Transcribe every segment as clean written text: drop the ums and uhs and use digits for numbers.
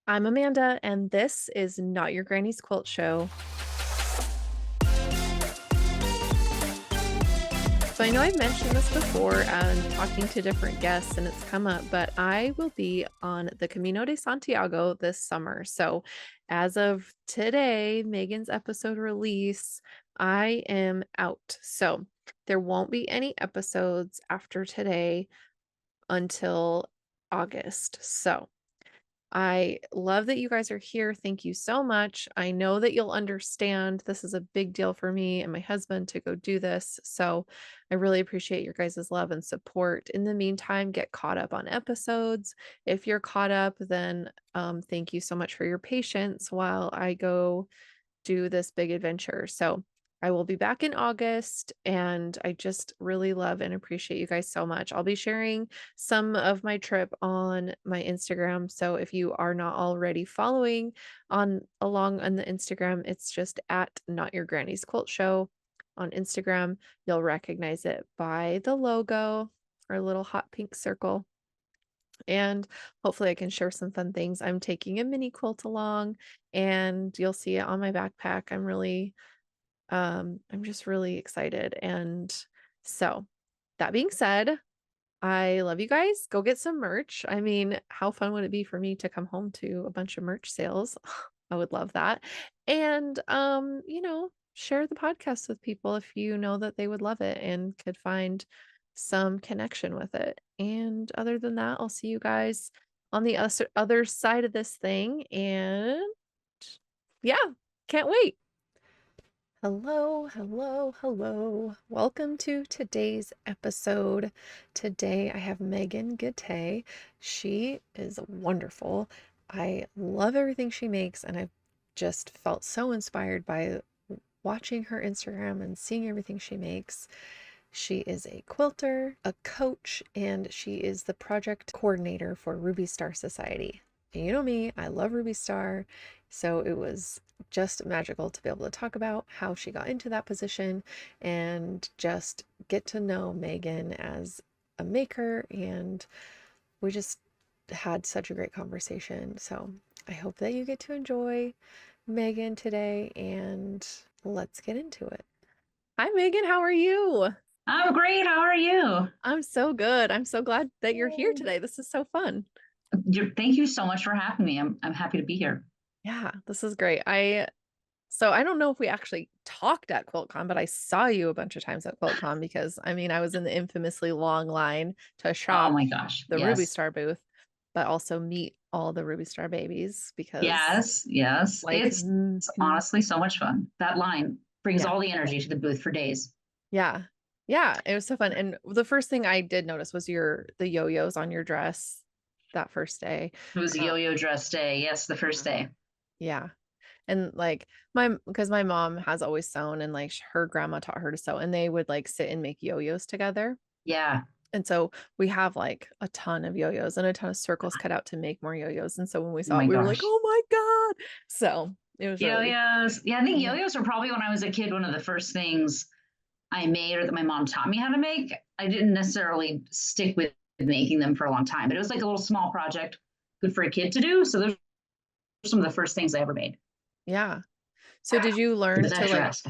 I'm Amanda, and this is Not Your Granny's Quilt Show. So I know I've mentioned this before and talking to different guests, and it's come up, but I will be on the Camino de Santiago this summer. So as of today, Megan's episode release, I am out. So there won't be any episodes after today until August. So I love that you guys are here. Thank you so much. I know that you'll understand this is a big deal for me and my husband to go do this. So I really appreciate your guys' love and support. In the meantime, get caught up on episodes. If you're caught up, then thank you so much for your patience while I go do this big adventure. So I will be back in August, and I just really love and appreciate you guys so much. I'll be sharing some of my trip on my Instagram. So if you are not already following along on the Instagram, it's just at Not Your Granny's Quilt Show on Instagram. You'll recognize it by the logo, our little hot pink circle. And hopefully I can share some fun things. I'm taking a mini quilt along, and you'll see it on my backpack. I'm just really excited. And so that being said, I love you guys. Go get some merch. I mean, how fun would it be for me to come home to a bunch of merch sales? I would love that. And share the podcast with people if you know that they would love it and could find some connection with it. And other than that, I'll see you guys on the other side of this thing. And yeah, can't wait. Hello, hello, hello. Welcome to today's episode. Today I have Meagan Guité. She is wonderful. I love everything she makes, and I've just felt so inspired by watching her Instagram and seeing everything she makes. She is a quilter, a coach, and she is the project coordinator for Ruby Star Society. And you know me, I love Ruby Star, so it was just magical to be able to talk about how she got into that position and just get to know Meagan as a maker, and we just had such a great conversation. So I hope that you get to enjoy Meagan today, and let's get into it. Hi Meagan, how are you? I'm great. How are you? I'm so good. I'm so glad that you're here today. This is so fun. Thank you so much for having me. I'm happy to be here. Yeah, this is great. So I don't know if we actually talked at Quiltcon, but I saw you a bunch of times at Quiltcon because I mean I was in the infamously long line to Oh shop my gosh. the Ruby Yes. Star booth, but also meet all the Ruby Star babies because Yes. Yes. like It's honestly so much fun. That line brings yeah. all the energy to the booth for days. Yeah. Yeah, it was so fun. And the first thing I did notice was the yo-yos on your dress that first day. It was a Uh, yo-yo dress day. Yes, the first day. yeah. And like because my mom has always sewn, and like her grandma taught her to sew, and they would like sit and make yo-yos together. Yeah. And so we have like a ton of yo-yos and a ton of circles cut out to make more yo-yos. And so when we Oh saw it, my we were like, gosh. oh my God. So it was really, Yo-yos. Yeah, I think yeah. yo-yos were probably when I was a kid, one of the first things I made or that my mom taught me how to make. I didn't necessarily stick with making them for a long time, but it was like a little small project, good for a kid to do. So those are some of the first things I ever made. Yeah. So did you learn That to like, dress.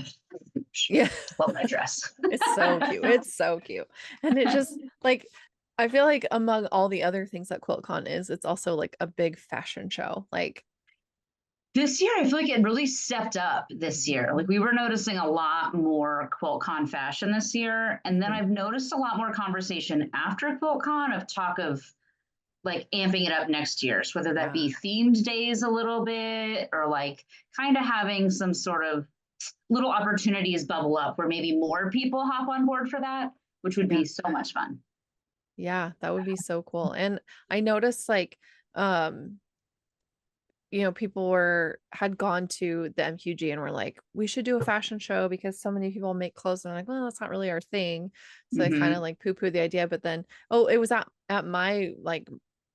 yeah, Love that dress. it's so cute. It's so cute. And it just like, I feel like among all the other things that QuiltCon is, it's also like a big fashion show. Like, This year, I feel like it really stepped up this year. Like we were noticing a lot more QuiltCon fashion this year. And then I've noticed a lot more conversation after QuiltCon of talk of like amping it up next year. So whether that yeah. be themed days a little bit or like kind of having some sort of little opportunities bubble up where maybe more people hop on board for that, which would Yeah. be so much fun. Yeah, that would be so cool. And I noticed like um people had gone to the MQG and were like, we should do a fashion show because so many people make clothes. And I'm like, well, that's not really our thing. So I kind of Mm-hmm. like poo-pooed the idea. But then, oh, it was at my like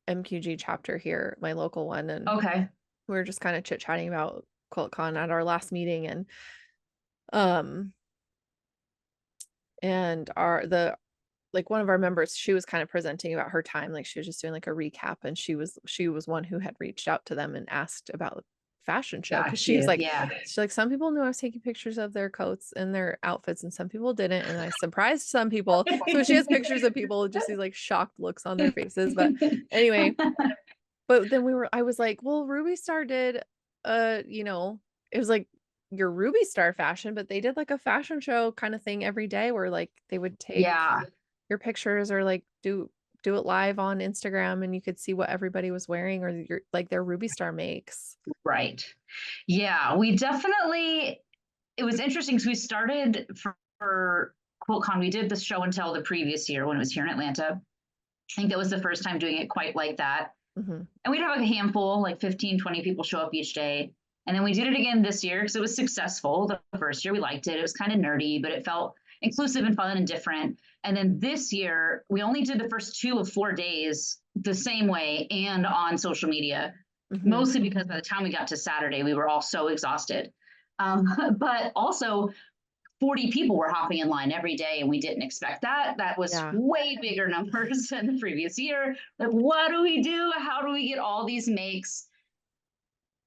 MQG chapter here, my local one, and Okay. we were just kind of chit-chatting about QuiltCon at our last meeting. Um and our the like one of our members, she was kind of presenting about her time, like she was just doing like a recap, and she was one who had reached out to them and asked about fashion show because Got she was you. like, Yeah. she's like, some people knew I was taking pictures of their coats and their outfits, and some people didn't, and I surprised some people. So she has pictures of people with just these like shocked looks on their faces. But anyway, but then I was like, well, Ruby Star did, you know, it was like your Ruby Star fashion, but they did like a fashion show kind of thing every day where like they would take Yeah. your pictures or like do it live on Instagram and you could see what everybody was wearing or your like their Ruby Star makes. Right. Yeah. We definitely, it was interesting because we started for QuiltCon. We did the show and tell the previous year when it was here in Atlanta. I think that was the first time doing it quite like that. Mhm. And we'd have like a handful, like 15, 20 people show up each day. And then we did it again this year because it was successful. The first year we liked it. It was kind of nerdy, but it felt inclusive and fun and different. And then this year, we only did the first 2 of 4 days the same way and on social media, Mhm. mostly because by the time we got to Saturday, we were all so exhausted. But also, 40 people were hopping in line every day, and we didn't expect that. That was Yeah. way bigger numbers than the previous year. Like, what do we do? How do we get all these makes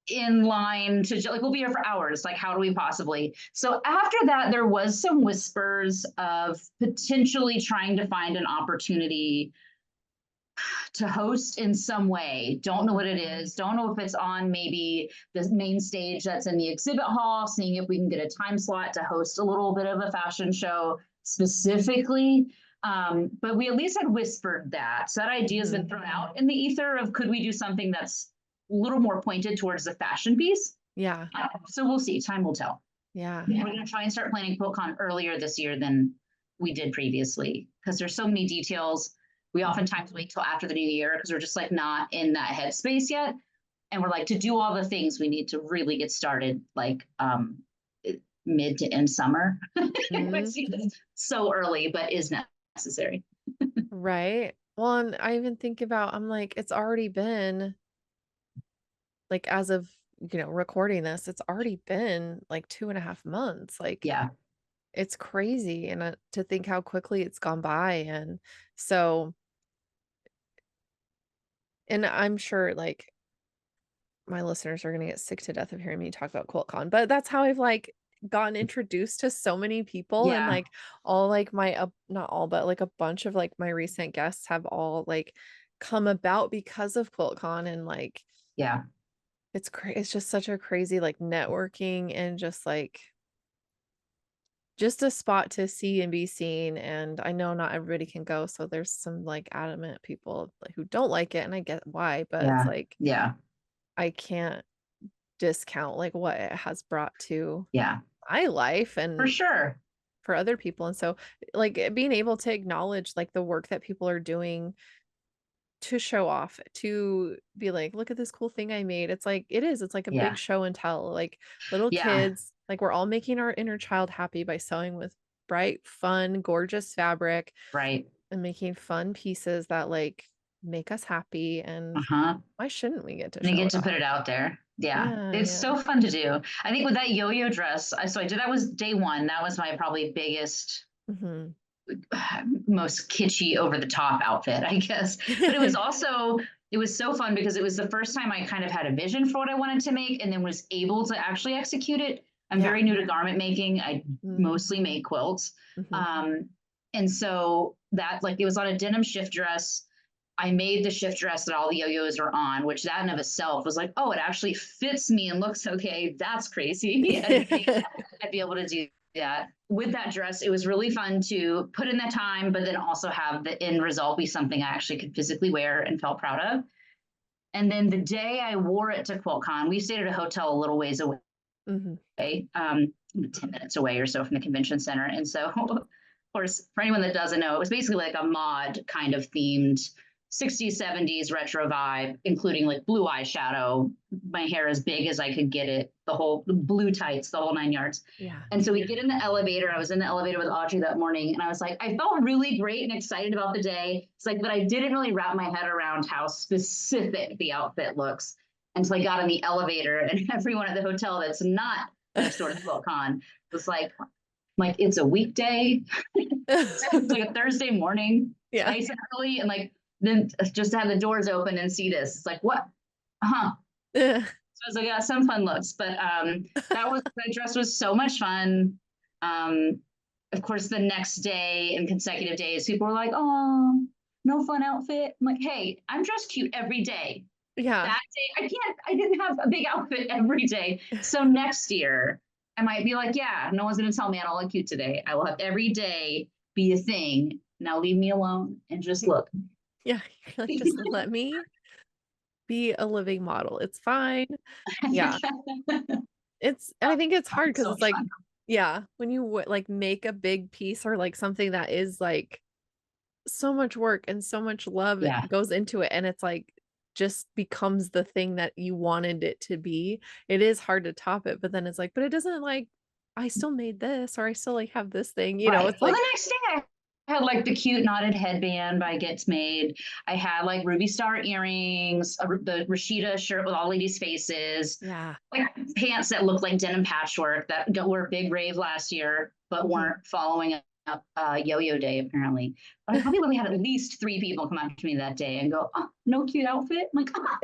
in line to like, we'll be here for hours. Like, how do we possibly? So after that, there was some whispers of potentially trying to find an opportunity to host in some way. Don't know what it is. Don't know if it's on maybe the main stage that's in the exhibit hall, seeing if we can get a time slot to host a little bit of a fashion show specifically. But we at least had whispered that. So that idea has been Mhm. thrown out in the ether of could we do something that's a little more pointed towards the fashion piece? Yeah. So we'll see. Time will tell. Yeah. We're going to try and start planning Quiltcon earlier this year than we did previously because there's so many details. We oftentimes wait till after the new year because we're just like not in that headspace yet. And we're like, to do all the things, we need to really get started like mid to end summer, which Mhm. is so early, but is necessary. Right. Well, and I even think about, I'm like, it's already been like as of, recording this, it's already been like 2.5 months. Like Yeah. it's crazy. And to think how quickly it's gone by. And so, and I'm sure like my listeners are gonna get sick to death of hearing me talk about QuiltCon, but that's how I've like gotten introduced to so many people and Yeah. like all like my not all, but like a bunch of like my recent guests have all like come about because of QuiltCon and like Yeah. it's just such a crazy like networking and just a spot to see and be seen. And I know not everybody can go, so there's some like adamant people like, who don't like it, and I get why, but it's Yeah. like Yeah. I can't discount like what it has brought to Yeah. my life For and sure. for other people. And so like being able to acknowledge like the work that people are doing to show off, to be like, look at this cool thing I made. It's like a big Yeah. show and tell. Like little Yeah. kids, like we're all making our inner child happy by sewing with bright, fun, gorgeous fabric Right. and making fun pieces that like make us happy. And Uh-huh. why shouldn't we get to And you show get it to off? put it out there. Yeah. Yeah, It's yeah. so fun to do. I think with that yo-yo dress, so I did that was day one. That was my probably biggest, Hmm. most kitschy over the top outfit, I guess. But it was also, it was so fun because it was the first time I kind of had a vision for what I wanted to make and then was able to actually execute it. I'm Yeah. very new to garment making. I Mm. mostly make quilts. Mhm. Um, and so that like it was on a denim shift dress. I made the shift dress that all the yo-yos are on, which that in of itself was like, oh, it actually fits me and looks okay. That's crazy. I'd be able to do that. With that dress, it was really fun to put in that time, but then also have the end result be something I actually could physically wear and felt proud of. And then the day I wore it to QuiltCon, we stayed at a hotel a little ways away, Mhm. 10 minutes away or so from the convention center. And so, of course, for anyone that doesn't know, it was basically like a mod kind of themed 60s, 70s retro vibe, including like blue eyeshadow, my hair as big as I could get it, the whole blue tights, the whole 9 yards. Yeah. And so we get in the elevator. I was in the elevator with Audrey that morning, and I was like, I felt really great and excited about the day. It's like, but I didn't really wrap my head around how specific the outfit looks until I got in the elevator, and everyone at the hotel that's not next door to QuiltCon was like, Like, it's a weekday. It's like a Thursday morning. It's Yeah. nice and early. And like, then just to have the doors open and see this, it's like, what? Uh-huh. So I was like, yeah, some fun looks. But that dress was so much fun. Um, of course, the next day and consecutive days, people were like, oh, no fun outfit. I'm like, hey, I'm dressed cute every day. Yeah. That day, I didn't have a big outfit every day. So next year, I might be like, yeah, no one's going to tell me I don't look cute today. I will have every day be a thing. Now leave me alone and just look. Yeah. You're like, just let me be a living model. It's fine. Yeah. I think it's hard because So it's much like, fun. yeah, when you like make a big piece or like something that is like so much work and so much love Yeah. goes into it and it's like just becomes the thing that you wanted it to be. It is hard to top it, but then it's like, but it doesn't like I still made this or I still like have this thing, Right. it's Well, like, the next day I had like the cute knotted headband by Gets Made. I had like ruby star earrings, the Rashida shirt with all ladies' faces, yeah. like pants that looked like denim patchwork that were a big rave last year, but Mhm. weren't following up Yo-Yo Day apparently. But I probably really had at least 3 people come up to me that day and go, "Oh, no cute outfit." I'm like, oh.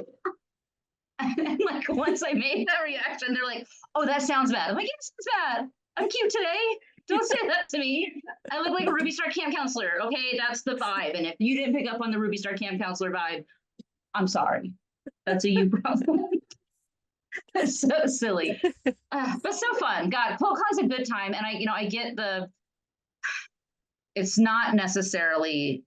And like once I made that reaction, they're like, "Oh, that sounds bad." I'm like, "It sounds bad. I'm cute today. Don't say that to me. I look like a Ruby Star camp counselor. Okay, that's the vibe. And if you didn't pick up on the Ruby Star camp counselor vibe, I'm sorry. That's a you problem." That's so silly, but so fun. God, Quiltcon's a good time, and I get the. It's not necessarily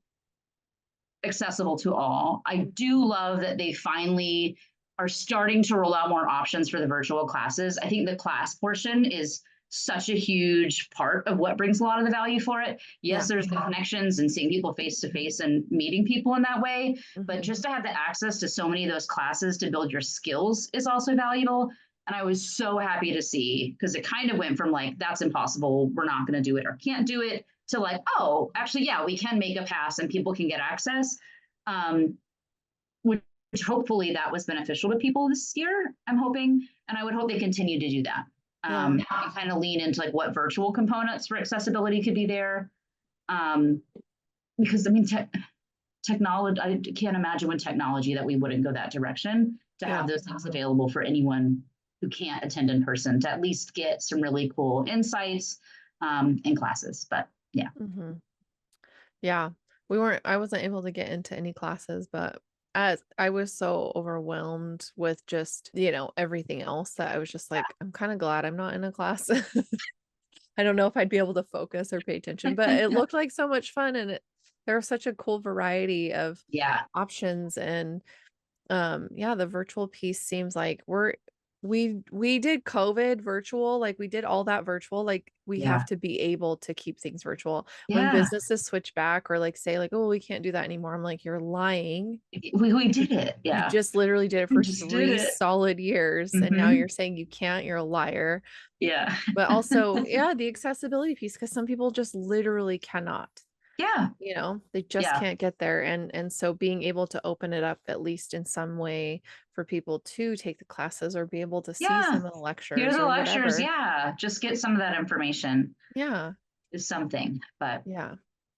accessible to all. I do love that they finally are starting to roll out more options for the virtual classes. I think the class portion is such a huge part of what brings a lot of the value for it. Yes, Yeah. there's the connections and seeing people face to face and meeting people in that way, but Mhm. just to have the access to so many of those classes to build your skills is also valuable. And I was so happy to see because it kind of went from like, that's impossible, we're not going to do it or can't do it, to like, oh, actually, yeah, we can make a pass and people can get access. Um, which hopefully that was beneficial to people this year, I'm hoping. And I would hope they continue to do that. Yeah. And kind of lean into like what virtual components for accessibility could be there. Um, because I mean, technology, I can't imagine with technology that we wouldn't go that direction to have Yeah. those things available for anyone who can't attend in person to at least get some really cool insights in classes. But yeah. Mhm. Yeah. I wasn't able to get into any classes, but as I was so overwhelmed with just, everything else that I was just like, I'm kind of glad I'm not in a class. I don't know if I'd be able to focus or pay attention, but it looked like so much fun and there was such a cool variety of Yeah. options and yeah, the virtual piece seems like we did COVID virtual, like we did all that virtual, like we have Yeah. to be able to keep things virtual. When Yeah. businesses switch back or like say like, "Oh, we can't do that anymore." I'm like, "You're lying. We did it. You Yeah. just literally did it We for just did 3 it. solid years and now Mm-hmm. you're saying you can't. You're a liar." Yeah. But also, yeah, the accessibility piece because some people just literally cannot. Yeah. They just Yeah. can't get there, and so being able to open it up at least in some way for people to take the classes or be able to see Yeah. some of the Hear lectures the or lectures. whatever. Yeah. Just get some of that information Yeah, is something, but yeah,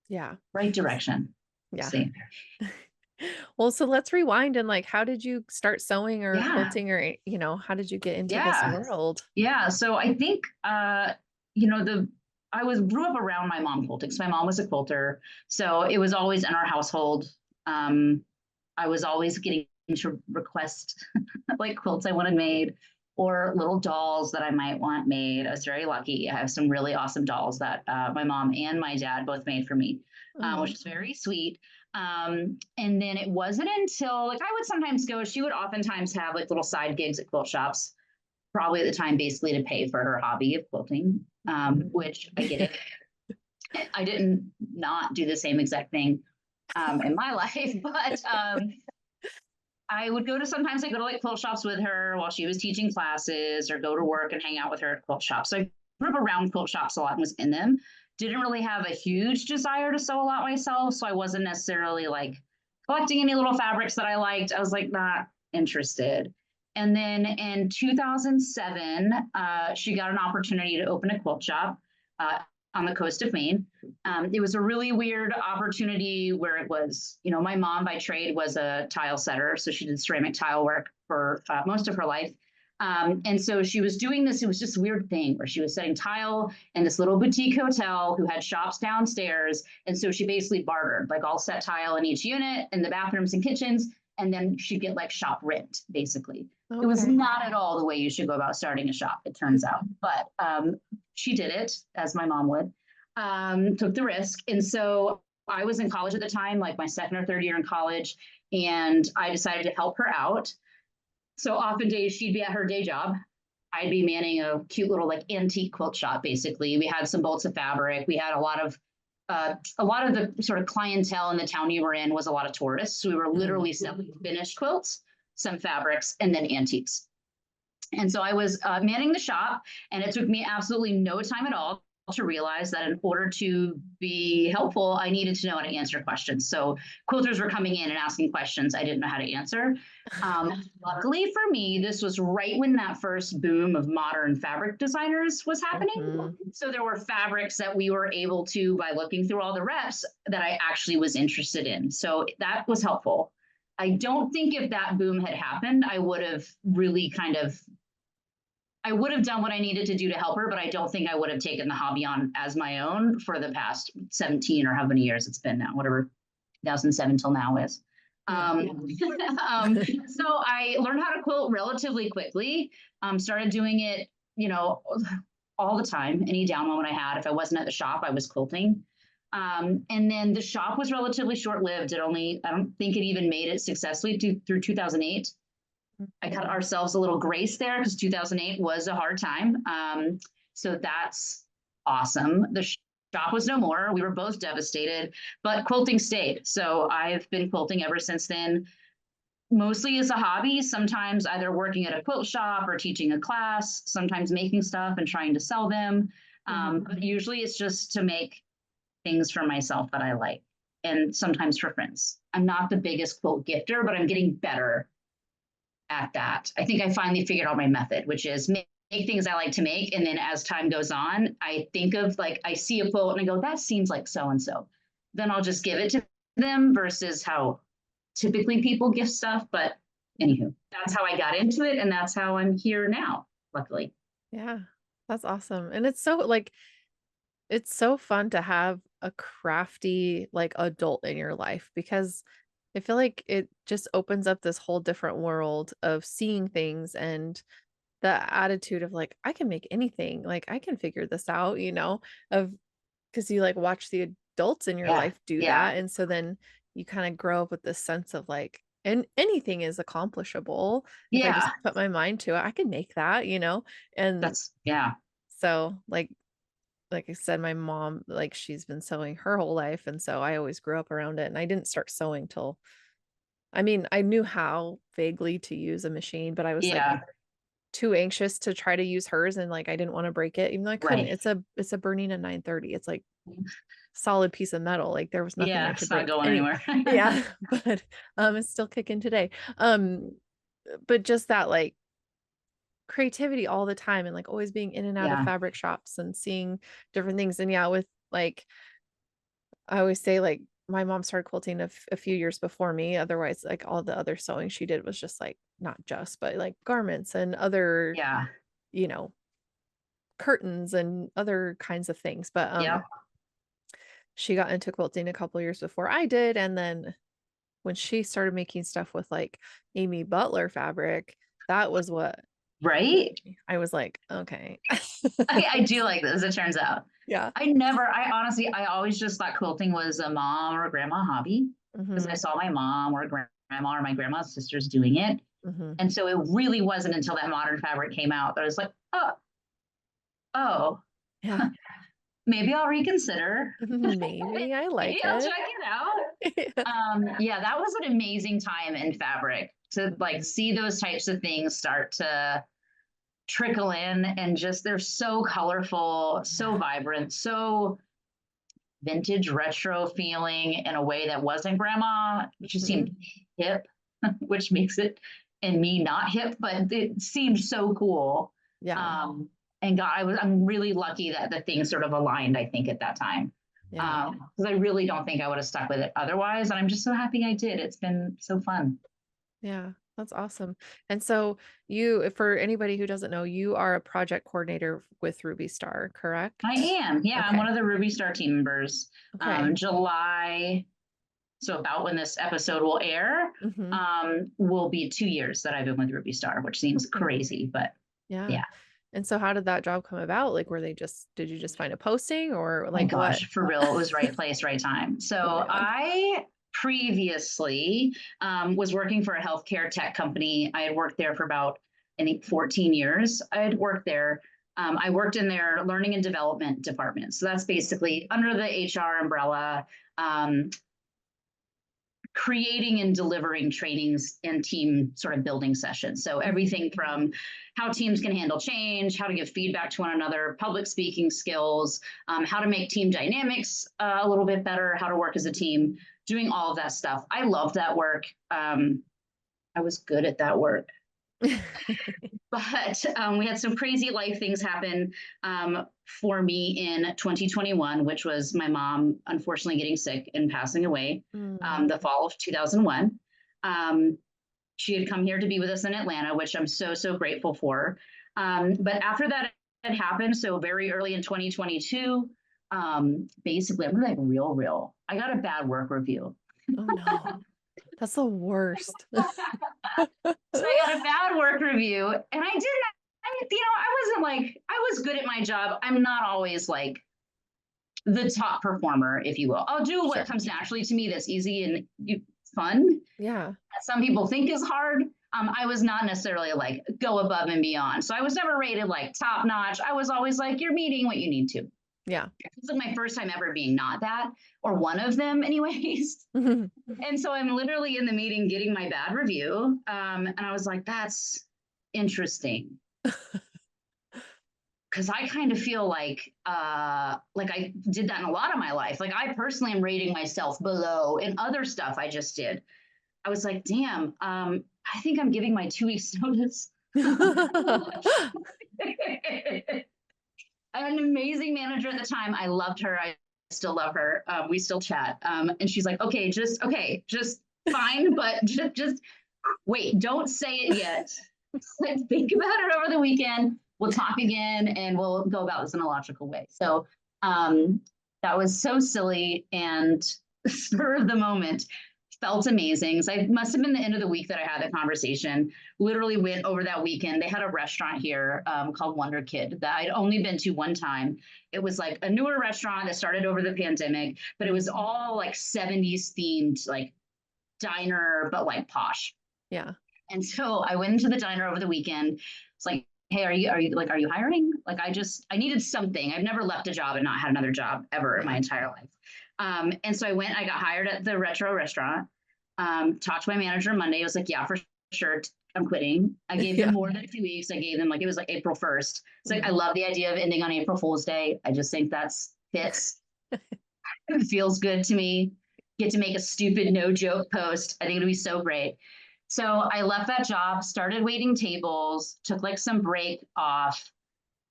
yeah, right direction. We'll yeah. see. Well, so let's rewind and, like, how did you start sewing or Yeah. quilting or, how did you get into this Yeah. world? Yeah. So I think you know, the I was grew up around my mom quilting. So my mom was a quilter. So it was always in our household. Um, I was always getting to request like quilts I wanted made or little dolls that I might want made. I was very lucky. I have some really awesome dolls that my mom and my dad both made for me, which Oh, is very sweet. And then it wasn't until like I would sometimes go, she would oftentimes have like little side gigs at quilt shops, probably at the time basically to pay for her hobby of quilting, which I get it. I didn't not do the same exact thing in my life, but I would go to sometimes I go to like quilt shops with her while she was teaching classes or go to work and hang out with her at quilt shops. So I grew up around quilt shops a lot and was in them. Didn't really have a huge desire to sew a lot myself. So I wasn't necessarily like collecting any little fabrics that I liked. I was like not interested. And then in 2007, she got an opportunity to open a quilt shop on the coast of Maine. It was a really weird opportunity where it was, you know, my mom by trade was a tile setter. So she did ceramic tile work for most of her life. And so she was doing this, it was just a weird thing where she was setting tile in this little boutique hotel who had shops downstairs. And so she basically bartered, like I'll set tile in each unit in the bathrooms and kitchens, and then she'd get like shop rent, basically. It was Okay. not at all the way you should go about starting a shop, it turns out. But she did it, as my mom would, took the risk. And so I was in college at the time, like my second or third year in college, and I decided to help her out. So often days she'd be at her day job. I'd be manning a cute little like antique quilt shop. Basically, we had some bolts of fabric. We had a lot of the sort of clientele in the town you were in was a lot of tourists. So we were literally selling finished quilts, some fabrics, and then antiques. And so I was manning the shop, and it took me absolutely no time at all to realize that in order to be helpful, I needed to know how to answer questions. So quilters were coming in and asking questions I didn't know how to answer. Luckily for me, this was right when that first boom of modern fabric designers was happening. Mhm. So there were fabrics that we were able to, by looking through all the reps, that I actually was interested in. So that was helpful. I don't think if that boom had happened, I would have really I would have done what I needed to do to help her, but I don't think I would have taken the hobby on as my own for the past 17 or how many years it's been now, whatever 2007 till now is. Yeah. So I learned how to quilt relatively quickly, started doing it, you know, all the time, any down moment I had. If I wasn't at the shop, I was quilting. And then the shop was relatively short lived. I don't think it even made it successfully through 2008. I cut ourselves a little grace there because 2008 was a hard time. So that's awesome. The shop was no more. We were both devastated, but quilting stayed. So I've been quilting ever since then, mostly as a hobby, sometimes either working at a quilt shop or teaching a class, sometimes making stuff and trying to sell them. But usually it's just to make things for myself that I like, and sometimes for friends. I'm not the biggest quilt gifter, but I'm getting better at that. I think I finally figured out my method, which is make things I like to make. And then as time goes on, I think of like, I see a quote and I go, that seems like so-and-so. Then I'll just give it to them versus how typically people gift stuff. But anywho, that's how I got into it. And that's how I'm here now, luckily. Yeah. That's awesome. And it's so like it's so fun to have a crafty like adult in your life because I feel like it just opens up this whole different world of seeing things and the attitude of like I can make anything. Like I can figure this out, of because you like watch the adults in your Yeah. life do Yeah. that. And so then you kind of grow up with this sense of like, and anything is accomplishable. If I Yeah. just put my mind to it, I can make that. And Yeah. so like I said, my mom, like she's been sewing her whole life. And so I always grew up around it. And I didn't start sewing till I mean, I knew how vaguely to use a machine, but I was like Yeah. too anxious to try to use hers and like I didn't want to break it, even though I couldn't. Right. It's a Bernina 930. It's like solid piece of metal. Like there was nothing Yeah. I could It's not break. going Any anywhere. yeah, but it's still kicking today. But just that like creativity all the time and like always being in and out of Yeah. fabric shops and seeing different things. And yeah, with like I always say like my mom started quilting a few years before me. Otherwise, like all the other sewing she did was just like not just, but like garments and other, Yeah. you know, curtains and other kinds of things. But Yep. she got into quilting a couple years before I did. And then when she started making stuff with like Amy Butler fabric, that was what Right. I was like, okay. I do like this, it turns out. Yeah. I honestly, I always just thought quilting was a mom or a grandma hobby because I Hmm. saw my mom or grandma or my grandma's sisters doing it. Hmm. And so it really wasn't until that modern fabric came out that I was like, oh, Yeah. maybe I'll reconsider. Maybe I Maybe like I'll it. check it out. Yeah, that was an amazing time in fabric to like see those types of things start to trickle in and just they're so colorful, so Yeah. vibrant, so vintage retro feeling in a way that wasn't grandma. It just Mhm. seemed hip, which makes it and me not hip, but it seemed so cool. Yeah. Um, And God, I'm really lucky that the things sort of aligned, I think, at that time. Yeah. Because I really don't think I would have stuck with it otherwise. And I'm just so happy I did. It's been so fun. Yeah. That's awesome. And so you, for anybody who doesn't know, you are a project coordinator with Ruby Star, I correct? am. Yeah, I'm one Okay. of the Ruby Star team members. Okay. July, so about when this episode will air, Mm-hmm. will be 2 years that I've been with Ruby Star, which seems Okay. crazy, but Yeah. yeah. And so how did that job come about? Like, did you just find a posting or Oh my like what? gosh, for real, it was right place, right time. Oh So my God. I previously was working for a healthcare tech company. I had worked there for about, I think, 14 years. I had worked there. I worked in their learning and development department. So that's basically under the HR umbrella, um, creating and delivering trainings and team sort of building sessions. So everything from how teams can handle change, how to give feedback to one another, public speaking skills, how to make team dynamics a little bit better, how to work as a team, doing all of that stuff. I love that work. I was good at that work. But we had some crazy life things happen for me in 2021, which was my mom unfortunately getting sick and passing away Mm. the fall of 2001. She had come here to be with us in Atlanta, which I'm so, so grateful for. But after that had happened, so very early in 2022, basically, I'm like real. I got a bad work review. Oh no. That's the worst. So I got a bad work review, and I didn't. I wasn't like I was good at my job. I'm not always like the top performer, if you will. I'll do what Sure. comes naturally to me that's easy and fun. Yeah. That some people think is hard. I was not necessarily like go above and beyond. So I was never rated like top notch. I was always like, you're meeting what you need to. Yeah. It's like my first time ever being not that, or one of them, anyways. And so I'm literally in the meeting getting my bad review. And I was like, that's interesting. Because I kind of feel like I did that in a lot of my life. Like I personally am rating myself below in other stuff I just did. I was like, damn, I think I'm giving my 2 weeks notice. I had an amazing manager at the time. I loved her. I still love her. We still chat. And she's like, just fine, but just wait, don't say it yet. Like, think about it over the weekend. We'll talk again and we'll go about this in a logical way. So that was so silly and spur of the moment. Felt amazing. So it must have been the end of the week that I had that conversation. Literally went over that weekend. They had a restaurant here called Wonder Kid that I'd only been to one time. It was like a newer restaurant that started over the pandemic, but it was all like 70s themed, like diner, but like posh. Yeah. And so I went into the diner over the weekend. It's like, hey, are you hiring? Like, I needed something. I've never left a job and not had another job ever in my Yeah. entire life. And so I got hired at the retro restaurant, talked to my manager Monday. I was like, yeah, for sure. I'm quitting. I gave them Yeah. more than 2 weeks. I gave them it was like April 1st. It's like, I Mhm. love the idea of ending on April Fool's Day. I just think that's fits. It feels good to me. Get to make a stupid no joke post. I think it'll be so great. So I left that job, started waiting tables, took like some break off.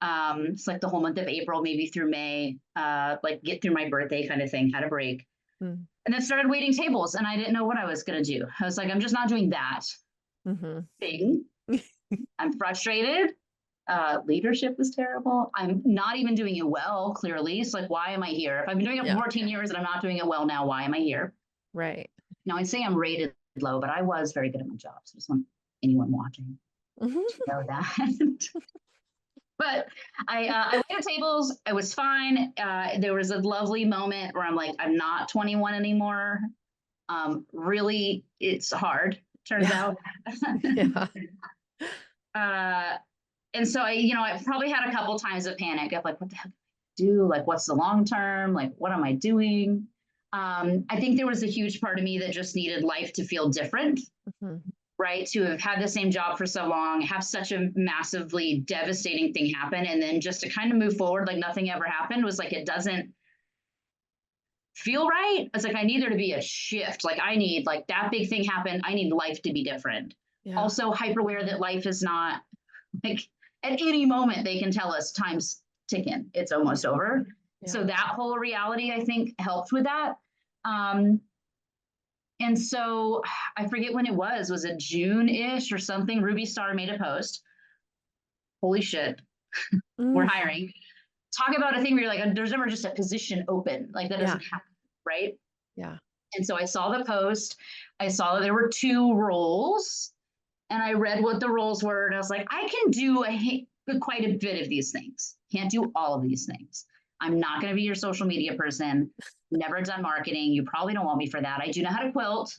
It's like the whole month of April, maybe through May, like get through my birthday kind of thing, had a break. Mm. And then started waiting tables and I didn't know what I was going to do. I was like, I'm just not doing that Mhm. thing. I'm frustrated. Leadership was terrible. I'm not even doing it well, clearly. It's like, why am I here? If I've been doing it for Yeah. 14 years and I'm not doing it well now, why am I here? Right. Now, I'd say I'm rated low, but I was very good at my job. So I just want anyone watching to know that. But I waited tables. I was fine. There was a lovely moment where I'm like, I'm not 21 anymore. Really, it's hard, turns Yeah. out. Yeah. uh, and so I probably had a couple times of panic of like, what the heck do I do? Like, what's the long term? Like, what am I doing? I think there was a huge part of me that just needed life to feel different, Mhm. right? To have had the same job for so long, have such a massively devastating thing happen, and then just to kind of move forward like nothing ever happened was like, it doesn't feel right. It's like, I need there to be a shift. Like, I need, like, that big thing happened. I need life to be different. Yeah. Also, hyper aware that life is not like at any moment they can tell us time's ticking, it's almost over. Yeah. So that whole reality, I think, helped with that. Um, and so I forget when it was it June-ish or something? Ruby Star made a post. Holy shit, we're Mm, hiring. Talk about a thing where you're like, there's never just a position open. Like that yeah. doesn't happen, right? Yeah. And so I saw the post. I saw that there were 2 roles, and I read what the roles were, and I was like, I can do quite a bit of these things. Can't do all of these things. I'm not going to be your social media person. Never done marketing. You probably don't want me for that. I do know how to quilt,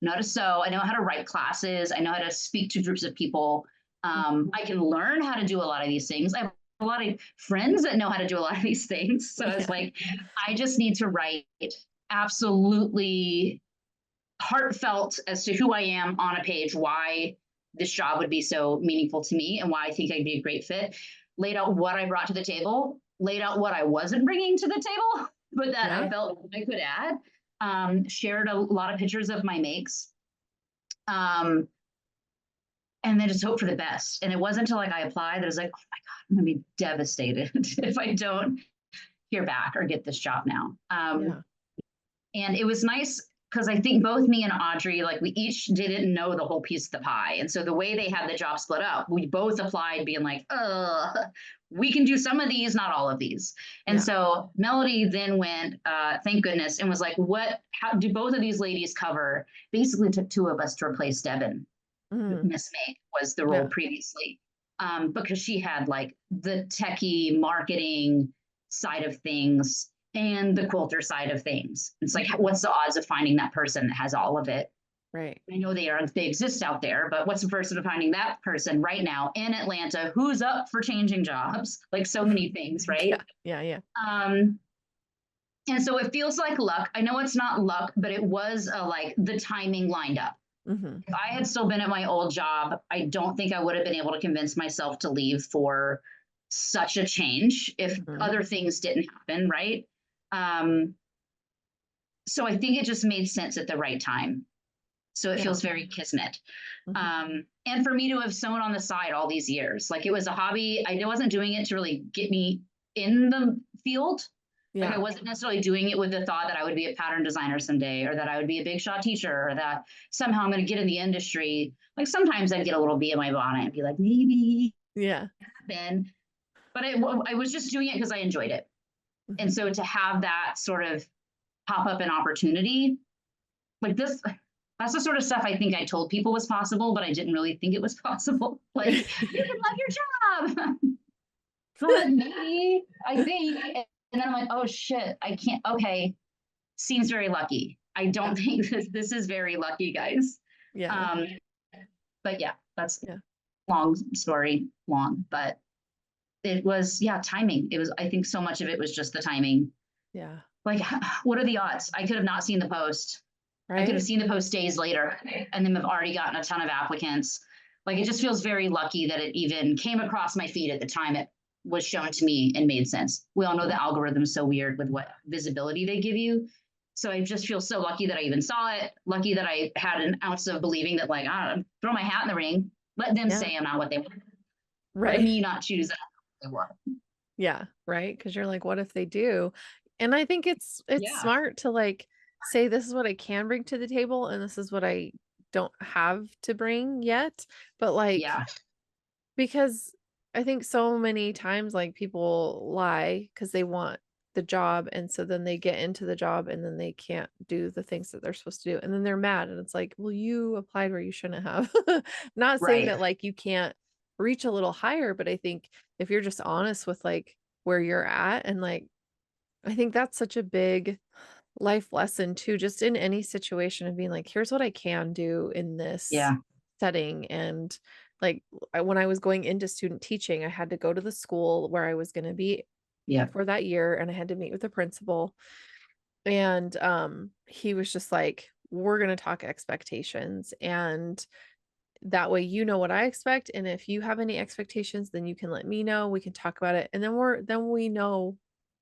know how to sew. I know how to write classes. I know how to speak to groups of people. Mhm. I can learn how to do a lot of these things. I have a lot of friends that know how to do a lot of these things. So I was Yeah. like, I just need to write absolutely heartfelt as to who I am on a page, why this job would be so meaningful to me and why I think I'd be a great fit. Laid out what I brought to the table, laid out what I wasn't bringing to the table, but that I Right. felt I could add. Shared a lot of pictures of my makes. And then just hope for the best. And it wasn't until like I applied that I was like, oh my God, I'm gonna be devastated if I don't hear back or get this job now. Yeah. And it was nice because I think both me and Audrey, like we each didn't know the whole piece of the pie. And so the way they had the job split up, we both applied being like, we can do some of these, not all of these. And Yeah. so Melody then went, thank goodness, and was like, how do both of these ladies cover? Basically took 2 of us to replace Devin. Mm, Miss May was the role yeah. previously, because she had like the techie marketing side of things and the quilter side of things. It's like, Mhm. what's the odds of finding that person that has all of it? Right. I know they exist out there, but what's the person of finding that person right now in Atlanta who's up for changing jobs? Like so many things, Yeah. right? Yeah. Yeah. Um, and so it feels like luck. I know it's not luck, but it was like the timing lined up. Hmm. If I had still been at my old job, I don't think I would have been able to convince myself to leave for such a change if Hmm. other things didn't happen, right? Um, so I think it just made sense at the right time. So it Yeah. feels very kismet. Hmm. And for me to have sewn on the side all these years, like it was a hobby. I wasn't doing it to really get me in the field. Like I Yeah. wasn't necessarily doing it with the thought that I would be a pattern designer someday, or that I would be a big shot teacher, or that somehow I'm going to get in the industry. Like sometimes I'd get a little bee in my bonnet and be like, maybe Yeah. then. But I was just doing it because I enjoyed it. And Hmm. so to have that sort of pop up an opportunity like this, that's the sort of stuff I think I told people was possible, but I didn't really think it was possible. Like, you can love your job. I'm like, maybe, I think. And then I'm like, oh shit, I can't. Okay, seems very lucky. I Yeah. don't think this is very lucky, guys. Yeah. Um, but yeah, that's Yeah. long story, long, but it was, yeah, timing. It was, I think so much of it was just the timing. Yeah. Like, what are the odds? I could have not seen the post. I could have Right. seen the post days later and then have already gotten a ton of applicants. Like it just feels very lucky that it even came across my feed at the time it was shown to me and made sense. We all know Yeah. the algorithm's so weird with what visibility they give you. So I just feel so lucky that I even saw it. Lucky that I had an ounce of believing that, like, I don't know, throw my hat in the ring. Let them Yeah. say I'm not what they want. Let Right. me not choose that they want. Yeah. Right. Because you're like, what if they do? And I think it's Yeah. smart to like say this is what I can bring to the table and this is what I don't have to bring yet. But like Yeah. because I think so many times, like, people lie because they want the job, and so then they get into the job, and then they can't do the things that they're supposed to do, and then they're mad, and it's like, "Well, you applied where you shouldn't have." Not saying Right. that, like, you can't reach a little higher, but I think if you're just honest with, like, where you're at and, like I think that's such a big life lesson too, just in any situation of being like, here's what I can do in this Yeah. setting. And like when I was going into student teaching, I had to go to the school where I was going to be Yeah. for that year and I had to meet with the principal. And he was just like, we're going to talk expectations. And that way you know what I expect. And if you have any expectations, then you can let me know. We can talk about it. And then we know,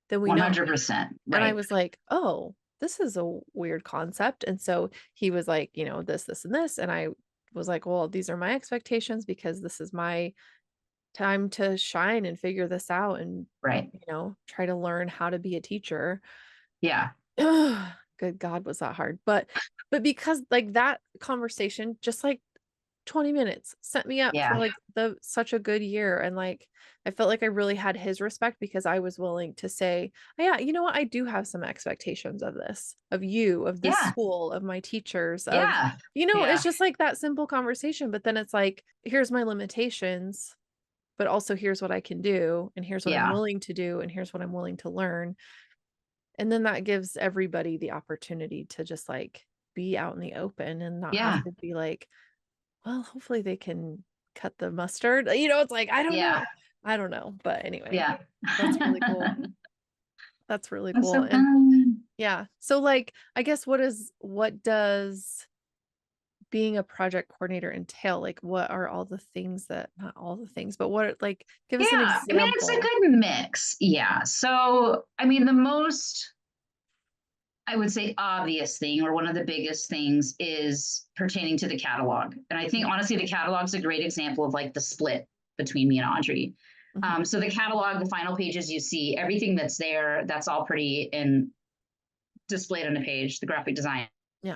then we know. 100%. And I Right. was like, "Oh, this is a weird concept." And so he was like, this, and this. And I was like, "Well, these are my expectations because this is my time to shine and figure this out and, Right. try to learn how to be a teacher. Yeah. Good God, was that hard. But because like that conversation, just like 20 minutes set me up for Yeah. like the such a good year. And like I felt like I really had his respect because I was willing to say, "Oh, yeah, you know what? I do have some expectations of this, of you, of this Yeah. school, of my teachers, of Yeah. it's Yeah. just like that simple conversation. But then it's like, here's my limitations, but also here's what I can do, and here's what I'm Yeah. willing to do, and here's what I'm willing to learn. And then that gives everybody the opportunity to just like be out in the open and not have Yeah. to be like, well, hopefully they can cut the mustard. It's like, I don't Yeah. know. I don't know. But anyway, Yeah. that's really cool. That's really That's cool. so And fun. yeah. So like, I guess what does being a project coordinator entail? Like, what are all the things that, not all the things, but like, give us an Yeah. I mean, it's a example. good mix. Yeah. So, I mean, the most, I would say, obvious thing, or one of the biggest things, is pertaining to the catalog. And I think, Mhm, honestly, the catalog's a great example of like the split between me and Audrey. mhm. So the catalog, the final pages you see, everything that's there, that's all pretty and displayed on the page, the graphic design, Yeah.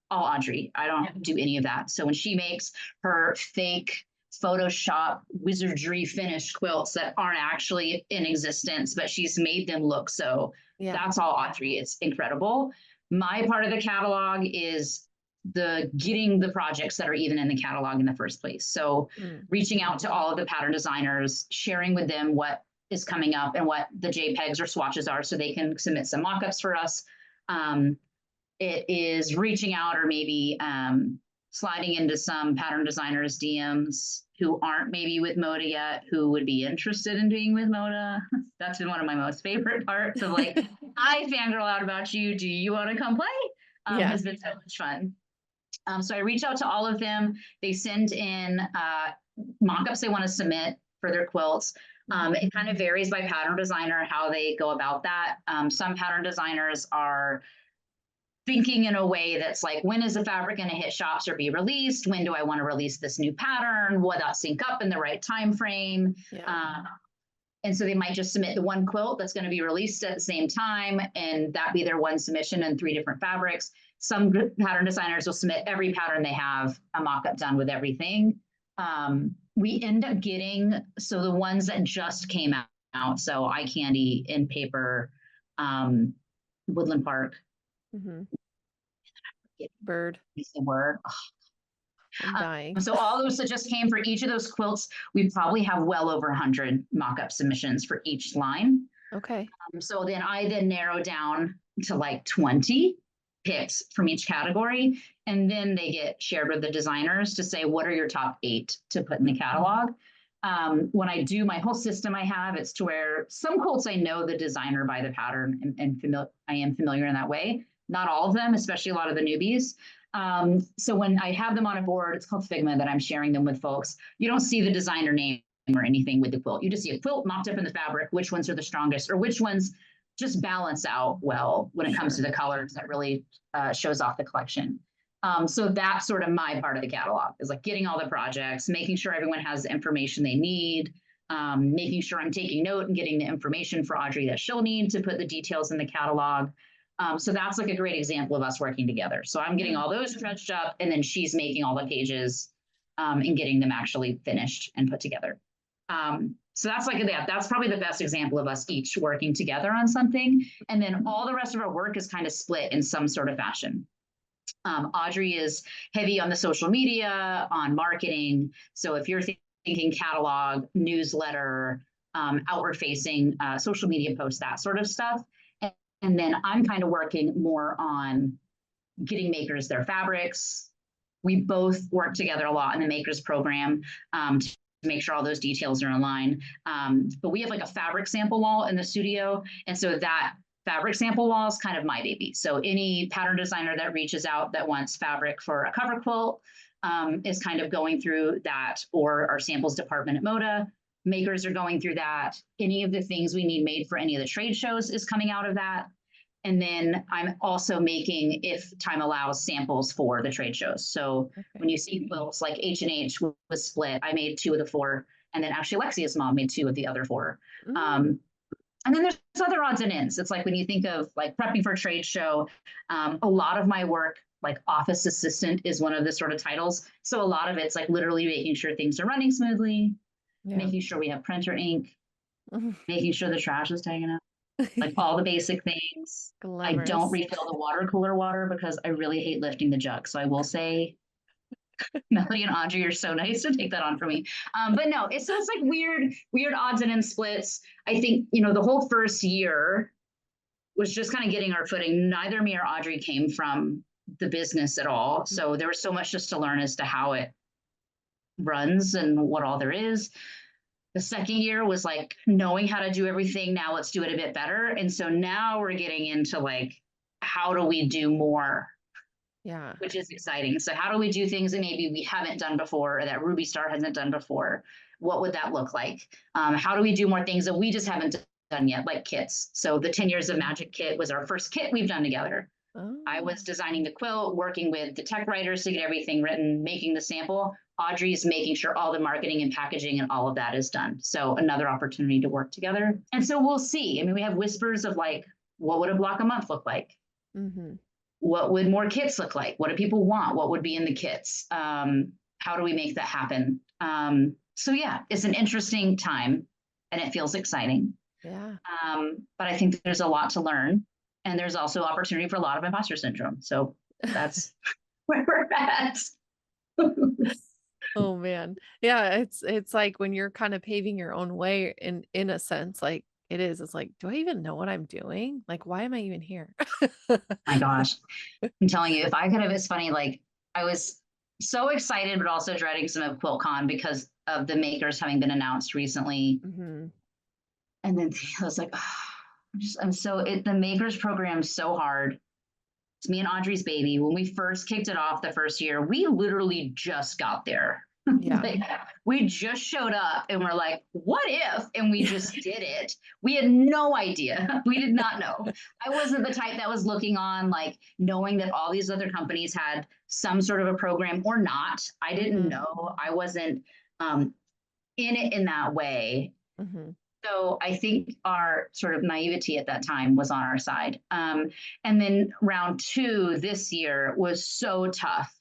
all Audrey. I don't do any of that. So when she makes her fake Photoshop wizardry finished quilts that aren't actually in existence, but she's made them look so, Yeah. that's all Audrey. It's incredible. My part of the catalog is the getting the projects that are even in the catalog in the first place. So Mm. reaching out to all of the pattern designers, sharing with them what is coming up and what the JPEGs or swatches are so they can submit some mock-ups for us. It is reaching out or maybe sliding into some pattern designers DMs who aren't maybe with Moda yet, who would be interested in being with Moda. That's been one of my most favorite parts of like, I fangirl out about you. Do you want to come play? Yeah. Has been so much fun. So I reach out to all of them. They send in mock-ups they want to submit for their quilts. Mhm. It kind of varies by pattern designer how they go about that. Some pattern designers are thinking in a way that's like, when is the fabric going to hit shops or be released? When do I want to release this new pattern? Will that sync up in the right time frame? Yeah. And so they might just submit the one quilt that's going to be released at the same time, and that be their one submission in 3 different fabrics. Some pattern designers will submit every pattern they have a mock-up done with everything. We end up getting, so the ones that just came out, so Eye Candy in paper, Woodland Park, Mhm. Bird. is the word. I'm dying. So all those that just came for each of those quilts, we probably have well over 100 mock-up submissions for each line. Okay. So then I narrow down to like 20 picks from each category. And then they get shared with the designers to say, what are your top 8 to put in the catalog? When I do my whole system I have, it's to where some quilts I know the designer by the pattern and I am familiar in that way. Not all of them, especially a lot of the newbies. So when I have them on a board, it's called Figma that I'm sharing them with folks. You don't see the designer name or anything with the quilt. You just see a quilt mocked up in the fabric, which ones are the strongest or which ones just balance out well when it comes to Sure. the colors that really shows off the collection. So that's sort of my part of the catalog is like getting all the projects, making sure everyone has the information they need, making sure I'm taking note and getting the information for Audrey that she'll need to put the details in the catalog. So that's like a great example of us working together. So I'm getting Yeah. all those dredged up and then she's making all the pages and getting them actually finished and put together. So that's like that. That's probably the best example of us each working together on something. And then all the rest of our work is kind of split in some sort of fashion. Audrey is heavy on the social media, on marketing. So if you're thinking catalog, newsletter, outward facing social media posts, that sort of stuff. And then I'm kind of working more on getting makers their fabrics. We both work together a lot in the makers program to make sure all those details are in line. But we have like a fabric sample wall in the studio. And so that fabric sample wall is kind of my baby. So any pattern designer that reaches out that wants fabric for a cover quilt is kind of going through that, or our samples department at Moda. Makers are going through that. Any of the things we need made for any of the trade shows is coming out of that. And then I'm also making, if time allows, samples for the trade shows. So Okay. when you see quilts like H&H was split, I made 2 of the 4 And then actually Alexia's mom made 2 of the other 4. Mm, And then there's other odds and ends. It's like when you think of like prepping for a trade show, a lot of my work, like office assistant, is one of the sort of titles. So a lot of it's like literally making sure things are running smoothly, yeah. making sure we have printer ink, making sure the trash is taken out, like all the basic things. I don't Glamorous. refill the water cooler water because I really hate lifting the jug. So I will say, Melody and Audrey, you're so nice to take that on for me. But no, it's like weird odds and ends splits. I think, the whole first year was just kind of getting our footing. Neither me or Audrey came from the business at all. So there was so much just to learn as to how it runs and what all there is. The second year was like knowing how to do everything. Now let's do it a bit better. And so now we're getting into like, how do we do more? Yeah. Which is exciting. So how do we do things that maybe we haven't done before, or that Ruby Star hasn't done before? What would that look like? How do we do more things that we just haven't done yet, like kits? So the 10 Years of Magic kit was our first kit we've done together. I Oh, was designing the quilt, working with the tech writers to get everything written, making the sample. Audrey's making sure all the marketing and packaging and all of that is done. So another opportunity to work together. And so we'll see. I mean, we have whispers of like, what would a block a month look like? mm-hmm. What would more kits look like? What do people want? What would be in the kits? How do we make that happen? So yeah, it's an interesting time and it feels exciting. Yeah. But I think there's a lot to learn. And there's also opportunity for a lot of imposter syndrome. So that's where we're at. Oh man. Yeah, it's like when you're kind of paving your own way in a sense, like it is. It's like, do I even know what I'm doing? Like, why am I even here? My gosh. I'm telling you, if I could have, it's funny, like I was so excited, but also dreading some of Quiltcon because of the makers having been announced recently. Hmm. And then I was like, oh, the makers program is so hard. It's me and Audrey's baby. When we first kicked it off the first year, we literally just got there. Yeah. Like we just showed up and we're like, what if? And we just did it. We had no idea. We did not know. I wasn't the type that was looking on, like knowing that all these other companies had some sort of a program or not. I didn't Hmm. know. I wasn't in it in that way. Hmm. So I think our sort of naivety at that time was on our side. And then round 2 this year was so tough.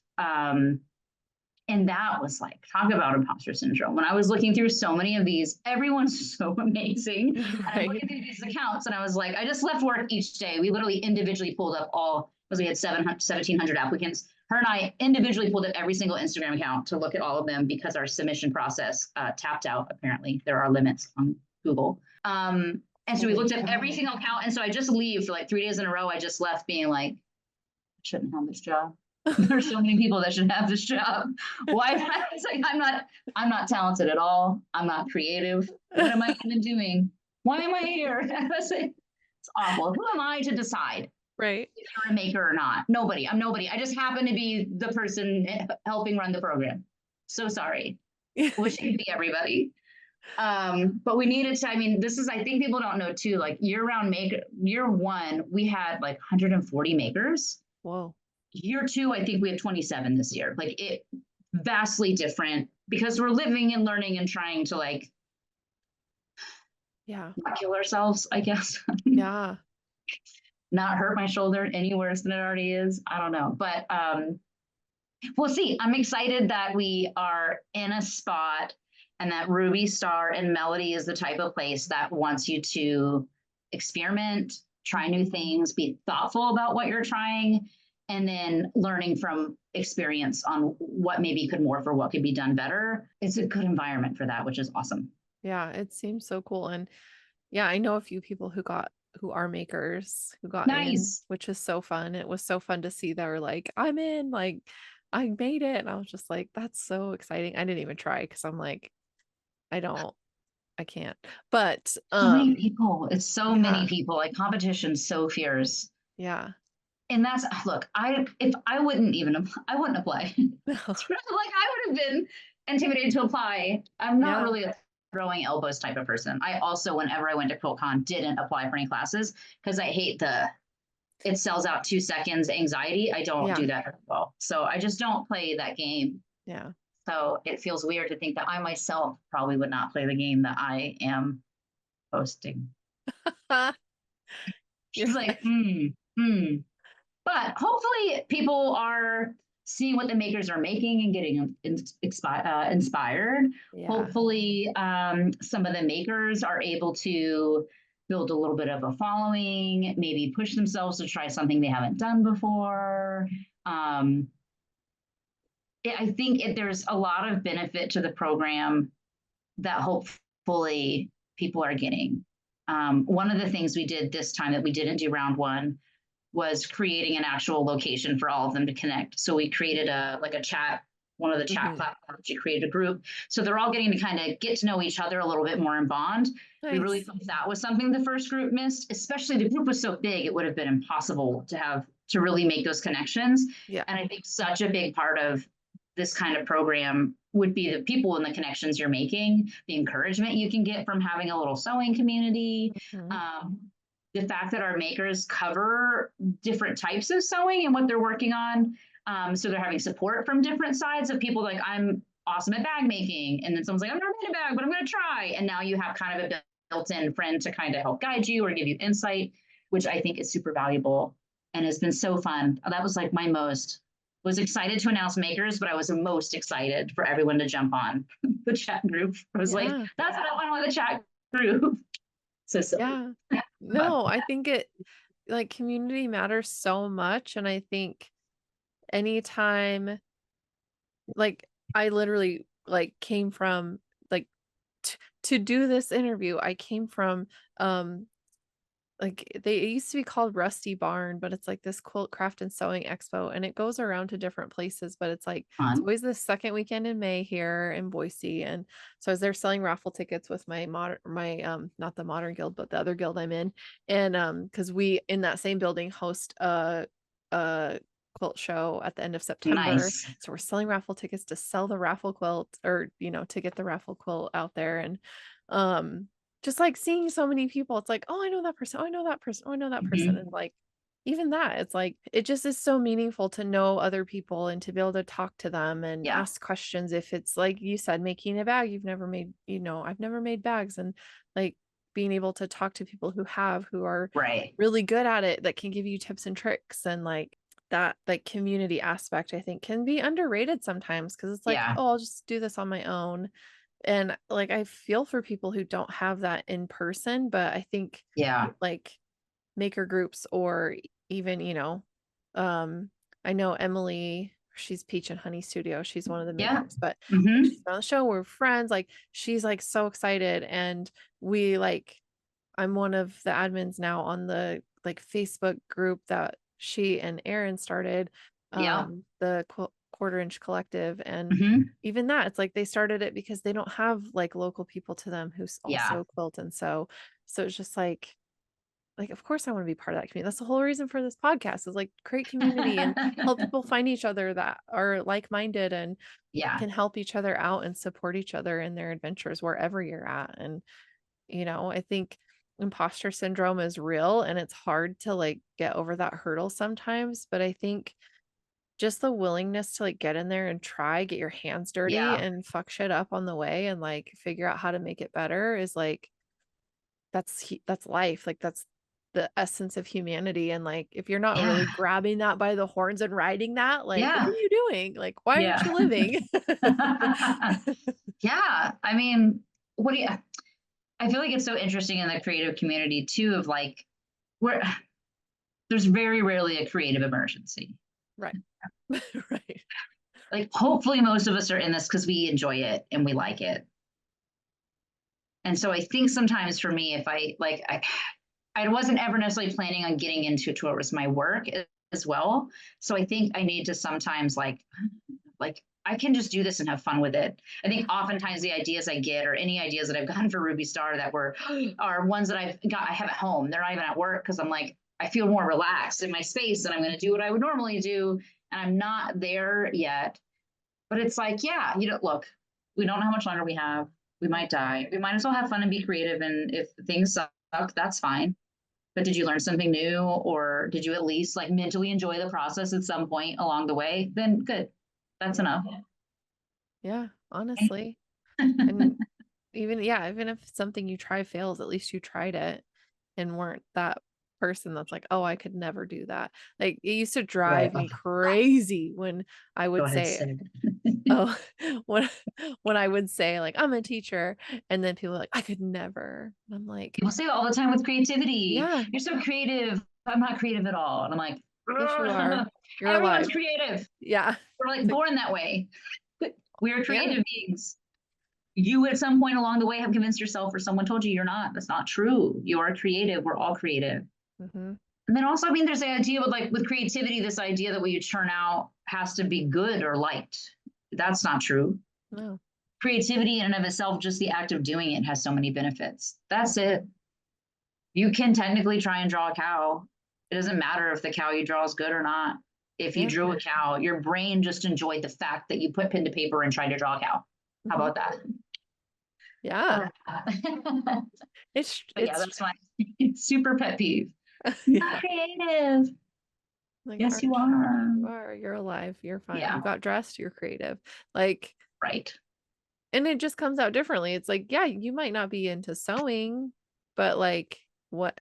And that was like, talk about imposter syndrome. When I was looking through so many of these, everyone's so amazing. And I'm Right. looking through these accounts and I was like, I just left work each day. We literally individually pulled up all, because we had 1,700 applicants. Her and I individually pulled up every single Instagram account to look at all of them because our submission process tapped out. Apparently, there are limits on Google. And so we Holy looked at every cow. single account. And so I just leave for like 3 days in a row. I just left being like, I shouldn't have this job. There's so many people that should have this job. Why? It's like I'm not talented at all. I'm not creative. What am I even doing? Why am I here? It's awful. Who am I to decide Right. if you're a maker or not? Nobody. I'm nobody. I just happen to be the person helping run the program. So sorry. Wish it could be everybody. But we needed to, I mean, this is, I think people don't know too, like year 1, we had like 140 makers. Whoa. Year 2, I think we have 27 this year. Like it vastly different because we're living and learning and trying to like Yeah. not kill ourselves, I guess. Yeah. Not hurt my shoulder any worse than it already is. I don't know. But we'll see. I'm excited that we are in a spot and that Ruby Star and Melody is the type of place that wants you to experiment, try new things, be thoughtful about what you're trying, and then learning from experience on what maybe could morph or what could be done better. It's a good environment for that, which is awesome. Yeah. It seems so cool. And yeah, I know a few people who are makers who got in, Nice. which is so fun. It was so fun to see they were like, I'm in, like I made it. And I was just like, that's so exciting. I didn't even try because I'm like, I don't, I can't. But So many people. It's so many yeah, people. Like competition's so fierce. yeah. And that's look, if I wouldn't even I wouldn't apply. No. Like I would have been intimidated to apply. I'm not Yeah. really a throwing elbows type of person. I also, whenever I went to Quiltcon, didn't apply for any classes because I hate it sells out 2 seconds anxiety. I don't do Yeah. that very well. So I just don't play that game. Yeah. So it feels weird to think that I myself probably would not play the game that I am hosting. You're She's like, like, But hopefully people are seeing what the makers are making and getting inspired. yeah. Hopefully some of the makers are able to build a little bit of a following, maybe push themselves to try something they haven't done before. Um, I think there's a lot of benefit to the program that hopefully people are getting. One of the things we did this time that we didn't do round one was creating an actual location for all of them to connect. So we created a chat, one of the chat Mhm. platforms. You created a group, so they're all getting to kind of get to know each other a little bit more and bond. We really Nice. thought that was something the first group missed, especially the group was so big, it would have been impossible to really make those connections. Yeah. And I think such a big part of this kind of program would be the people and the connections you're making, the encouragement you can get from having a little sewing community. Mhm. Um, the fact that our makers cover different types of sewing and what they're working on. So they're having support from different sides of people like, I'm awesome at bag making. And then someone's like, I've never made a bag, but I'm going to try. And now you have kind of a built-in friend to kind of help guide you or give you insight, which I think is super valuable and has been so fun. That was like my most, was excited to announce makers, but I was most excited for everyone to jump on the chat group. I was like, Yeah. that's what I want on the chat group. So silly. Yeah. Fun. No, I think it like community matters so much. And I think anytime like I literally like came from like to do this interview, I came from like it used to be called Rusty Barn, but it's like this quilt craft and sewing expo and it goes around to different places, but it's like it's Fun. always the second weekend in May here in Boise. And so I was there selling raffle tickets with my not the modern guild, but the other guild I'm in. And because we in that same building host a quilt show at the end of September. Nice. So we're selling raffle tickets to sell the raffle quilt or to get the raffle quilt out there. And um just, like, seeing so many people, it's like, "Oh, I know that person. Oh, I know that person. Oh, I know that person." Mm-hmm. And, like, even that, it's like, it just is so meaningful to know other people and to be able to talk to them and Yeah. ask questions if it's, like you said, making a bag you've never made, I've never made bags and, like, being able to talk to people who are Right. really good at it that can give you tips and tricks and, like, that, like, community aspect, I think, can be underrated sometimes because it's like, Yeah. "Oh, I'll just do this on my own." And, like, I feel for people who don't have that in person, but I think, Yeah. like, maker groups or even, um, I know Emily, she's Peach and Honey Studio, she's one of the Yeah. makers, but when Mm-hmm. she's on the show, we're friends, like, she's, like, so excited, and we, like I'm one of the admins now on the, like, Facebook group that she and Aaron started, Yeah. the Quarter Inch Collective, and Mm-hmm. even that, it's like they started it because they don't have, like, local people to them who Yeah. also quilt and so it's just like, of course I wanna be part of that community. That's the whole reason for this podcast is, like, create community and help people find each other that are like-minded and Yeah. can help each other out and support each other in their adventures wherever you're at, and I think imposter syndrome is real and it's hard to like get over that hurdle sometimes, but I think just the willingness to like get in there and try, get your hands dirty Yeah. and fuck shit up on the way and like figure out how to make it better is like that's life. Like that's the essence of humanity and like if you're not Yeah. really grabbing that by the horns and riding that, like what are Yeah. you doing? Like why aren't Yeah. you living? Yeah. I mean, what do you, I feel like it's so interesting in the creative community too, of like, where there's very rarely a creative emergency. Right. Right. Like, hopefully, most of us are in this because we enjoy it and we like it. And so I think sometimes for me, if I wasn't ever necessarily planning on getting into towards my work as well. So I think I need to sometimes like I can just do this and have fun with it. I think oftentimes the ideas I get or any ideas that I've gotten for Ruby Star that were are ones that I have at home. They're not even at work because I'm like, I feel more relaxed in my space and I'm going to do what I would normally do. And I'm not there yet. But it's like, yeah, look, we don't know how much longer we have. We might die. We might as well have fun and be creative. And if things suck, that's fine. But did you learn something new or did you at least like mentally enjoy the process at some point along the way? Then good. That's Yeah. enough. Yeah, honestly. And even if something you try fails, at least you tried it and weren't that person that's like, "Oh, I could never do that." Like, it used to Right. drive me crazy when I Go would ahead, say, say oh, when when I would say, like, "I'm a teacher," and then people are like, "I could never." And I'm like, People say that all the time with creativity. "Yeah, You're so creative. I'm not creative at all. And I'm like, yes, you are. You're everyone's alive." creative. Yeah. We're like It's like, born that way. We are yeah. creative beings. You at some point along the way have convinced yourself or someone told you you're not. That's not true. You are creative. We're all creative. Mhm. And then also, I mean, there's the idea with like with creativity, this idea that what you churn out has to be good or liked. That's not true. No. Creativity in and of itself, just the act of doing it has so many benefits. That's it. You can technically try and draw a cow. It doesn't matter if the cow you draw is good or not. If you Yeah. drew a cow, your brain just enjoyed the fact that you put pen to paper and tried to draw a cow. How Mhm. about that? Yeah. But yeah, It's that's my super pet peeve. Not yeah. creative. Like, Yes, you aren't are. you are, you're alive, you're fine. You Yeah, got dressed, you're creative. Like, right. and it just comes out differently. It's like, yeah, you might not be into sewing, but like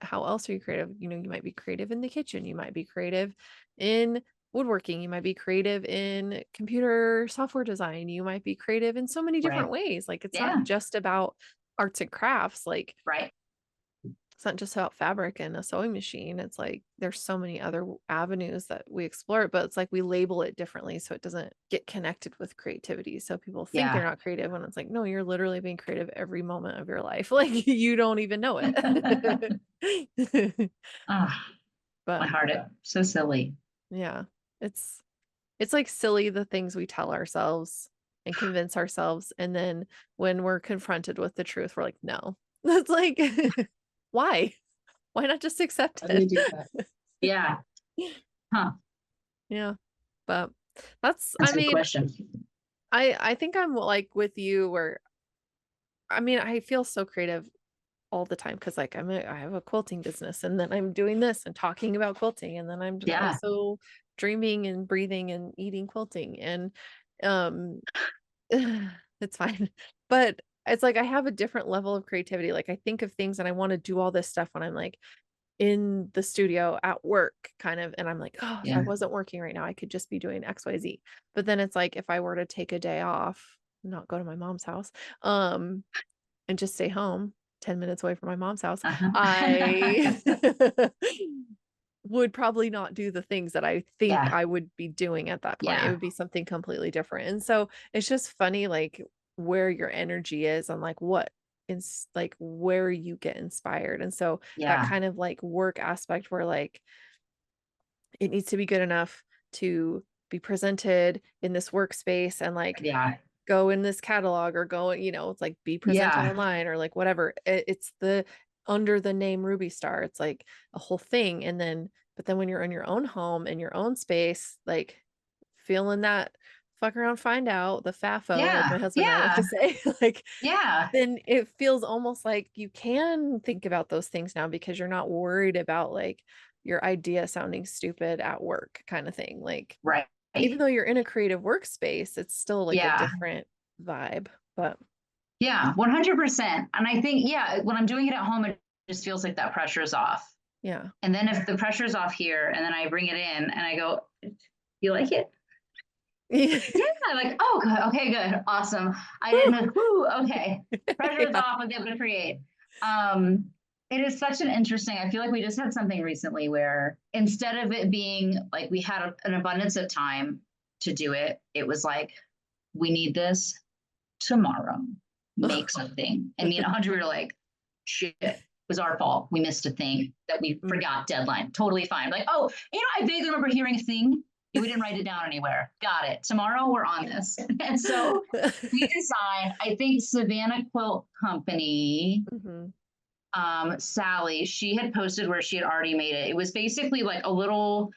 how else are you creative? You know, you might be creative in the kitchen, you might be creative in woodworking, you might be creative in computer software design, you might be creative in so many different Right. ways. Like it's not Yeah, just about arts and crafts. Like right. it's not just about fabric and a sewing machine. It's like there's so many other avenues that we explore, but it's like we label it differently so it doesn't get connected with creativity. So people think they're Yeah. not creative when it's like, no, you're literally being creative every moment of your life. Like you don't even know it. Oh, my But heart, so silly. yeah, it's it's like silly the things we tell ourselves and convince ourselves. And then when we're confronted with the truth, we're like, no. That's like why? Why not just accept How do we it? do that? Yeah. Huh. Yeah, but that's I That's a good mean, question. I think I'm like with you where I mean, I feel so creative all the time because like I have a quilting business and then I'm doing this and talking about quilting and then I'm Yeah. also dreaming and breathing and eating quilting and um it's fine. But it's like I have a different level of creativity. Like I think of things and I want to do all this stuff when I'm like in the studio at work kind of and I'm like, "Oh, if I Yeah. wasn't working right now, I could just be doing XYZ." But then it's like if I were to take a day off, not go to my mom's house, and just stay home 10 minutes away from my mom's house, Uh-huh. I would probably not do the things that I think Yeah. I would be doing at that point. It Yeah. would be something completely different. And so it's just funny like where your energy is and like what is like where you get inspired. And so that Yeah. kind of like work aspect where like it needs to be good enough to be presented in this workspace and like Yeah. go in this catalog or go, it's like be presented Yeah. online or like whatever. It's the under the name Ruby Star. It's like a whole thing. And then, but then when you're in your own home in your own space, like feeling that fuck around, find out the FAFO, like Yeah. my husband and I like to Yeah. say, like Yeah. then it feels almost like you can think about those things now because you're not worried about like your idea sounding stupid at work kind of thing. Like Right. even though you're in a creative workspace, it's still like a Yeah. different vibe. But Yeah. 100%. And I think, yeah, when I'm doing it at home, it just feels like that pressure is off. yeah. And then if the pressure's off here and then I bring it in and I go, you like it? Yeah, like, oh, good. Okay, good. Awesome. I Woo! didn't, whoo, okay. Pressure is Yeah. off. I'm able to create. Um, it is such an interesting, I feel like we just had something recently where instead of it being like we had an abundance of time to do it, it was like, we need this tomorrow. Make something. And me and Audrey were like, shit, it was our fault. We missed a thing that we Mm. forgot deadline. Totally fine. Like, oh, I vaguely remember hearing a thing. We didn't write it down anywhere. Got it. Tomorrow we're on this. And so we designed, I think Savannah Quilt Company, Mhm. Sally, she had posted where she had already made it. It was basically like a little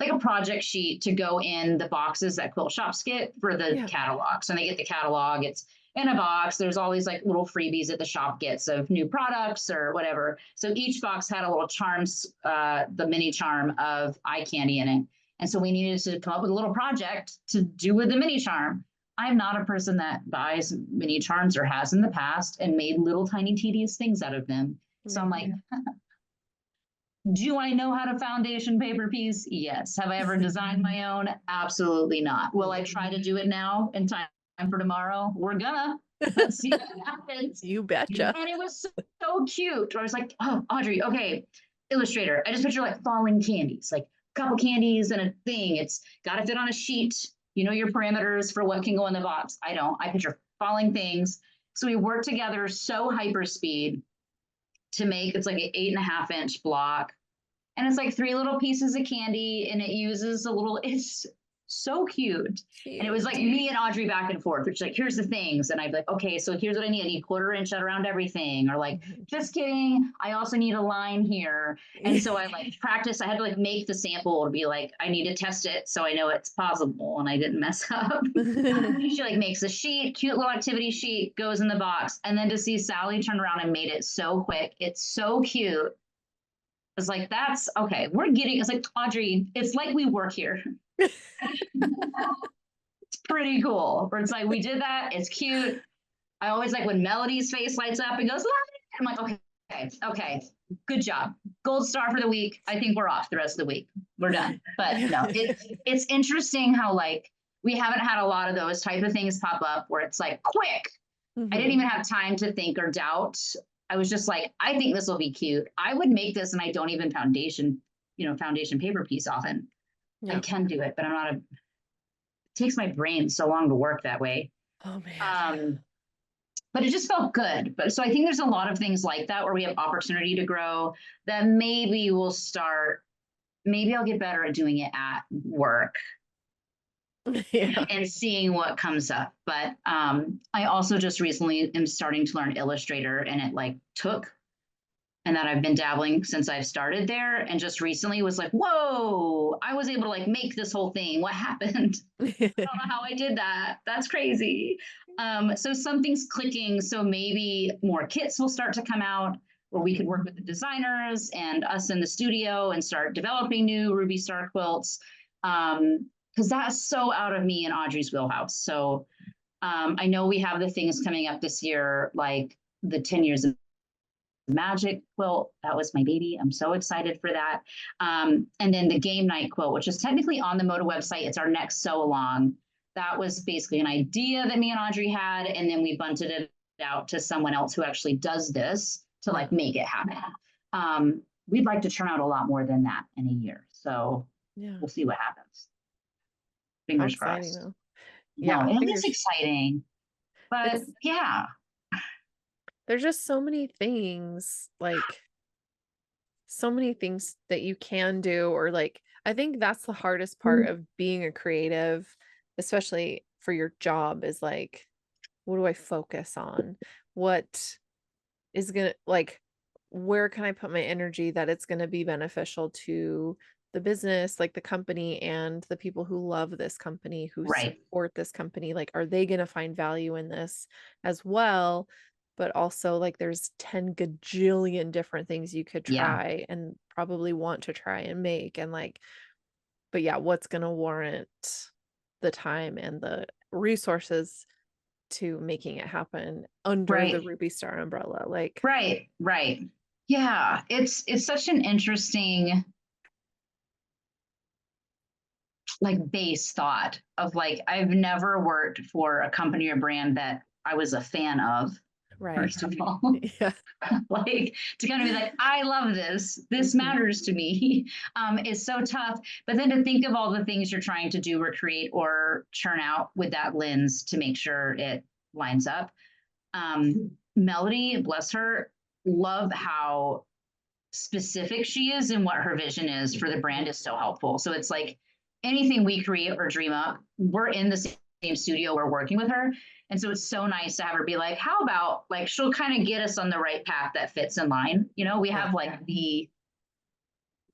like a project sheet to go in the boxes that quilt shops get for the Yeah. catalog. So when they get the catalog, it's in a box. There's all these like little freebies that the shop gets of new products or whatever. So each box had a little charms, the mini charm of eye candy in it. And so we needed to come up with a little project to do with the mini charm. I'm not a person that buys mini charms or has in the past and made little tiny tedious things out of them. So I'm like, Yeah. do I know how to foundation paper piece? Yes. Have I ever designed my own? Absolutely not. Will I try to do it now in time for tomorrow? We're gonna. Let's see what happens. You betcha. And it was so cute. I was like, oh, Audrey, okay, illustrator. I just picture like falling candies, like a couple candies and a thing. It's got to fit on a sheet. You know your parameters for what can go in the box. I don't. I picture falling things. So we worked together so hyper speed to make it's like an 8.5-inch block, and it's like 3 little pieces of candy, and it uses a little, it's so cute. And it was Cute. like me and Audrey back and forth, which like, here's the things. And I'd be like, okay, so here's what I need. I need 1/4 inch around everything. Or like, Mhm. just kidding. I also need a line here. And so I like practiced, I had to like make the sample to be like, I need to test it so I know it's possible and I didn't mess up. She like makes a sheet, cute little activity sheet, goes in the box. And then to see Sally turn around and made it so quick, it's so cute. It's like, that's okay. We're getting, it's like, Audrey, it's like we work here. It's pretty cool. Where it's like, we did that. It's cute. I always like when Melody's face lights up and goes, I'm like, okay, good job. Gold star for the week. I think we're off the rest of the week. We're done. But no, it's interesting how like we haven't had a lot of those type of things pop up where it's like quick. I didn't Mhm. even have time to think or doubt. I was just like, I think this will be cute. I would make this, and I don't even foundation paper piece often. I Yeah. can do it, but I'm not a. It takes my brain so long to work that way. Oh man. Um, but it just felt good. But so I think there's a lot of things like that where we have opportunity to grow that maybe we'll start. Maybe I'll get better at doing it at work Yeah. and seeing what comes up. But I also just recently am starting to learn Illustrator, and it like took, and that I've been dabbling since I've started there. And just recently was like, whoa, I was able to like make this whole thing. What happened? I don't know how I did that. That's crazy. So something's clicking. So maybe more kits will start to come out where we could work with the designers and us in the studio and start developing new Ruby Star quilts. Because that's so out of me and Audrey's wheelhouse. So I know we have the things coming up this year, like the 10 years of magic quilt. That was my baby. I'm so excited for that. And then the game night quilt, which is technically on the Moda website. It's our next sew along. That was basically an idea that me and Audrey had, and then we bunted it out to someone else who actually does this to like make it happen. We'd like to turn out a lot more than that in a year. So Yeah. we'll see what happens. How Fingers exciting crossed. though. No, Yeah. it is Fingers. exciting. But It's yeah, there's just so many things, like so many things that you can do, or like I think that's the hardest part of being a creative, especially for your job, is like, what do I focus on? What is gonna like where can I put my energy that it's gonna be beneficial to the business, like the company and the people who love this company, who right. support this company? Like, are they gonna find value in this as well? But also, like, there's 10 gajillion different things you could Yeah. try and probably want to try and make. And like, but yeah, what's gonna warrant the time and the resources to making it happen under the Right. Ruby Star umbrella? Like, Right, right. Yeah, it's such an interesting like base thought of like I've never worked for a company or brand that I was a fan of, right. first of all. Yeah. Like to kind of be like, I love this, this Mhm. matters to me, is so tough. But then to think of all the things you're trying to do or create or churn out with that lens to make sure it lines up. Melody, bless her, love how specific she is and what her vision is for the brand is so helpful. So it's like anything we create or dream up, we're in the same studio, we're working with her. And so it's so nice to have her be like, how about like she'll kind of get us on the right path that fits in line. You know, we Yeah. have like the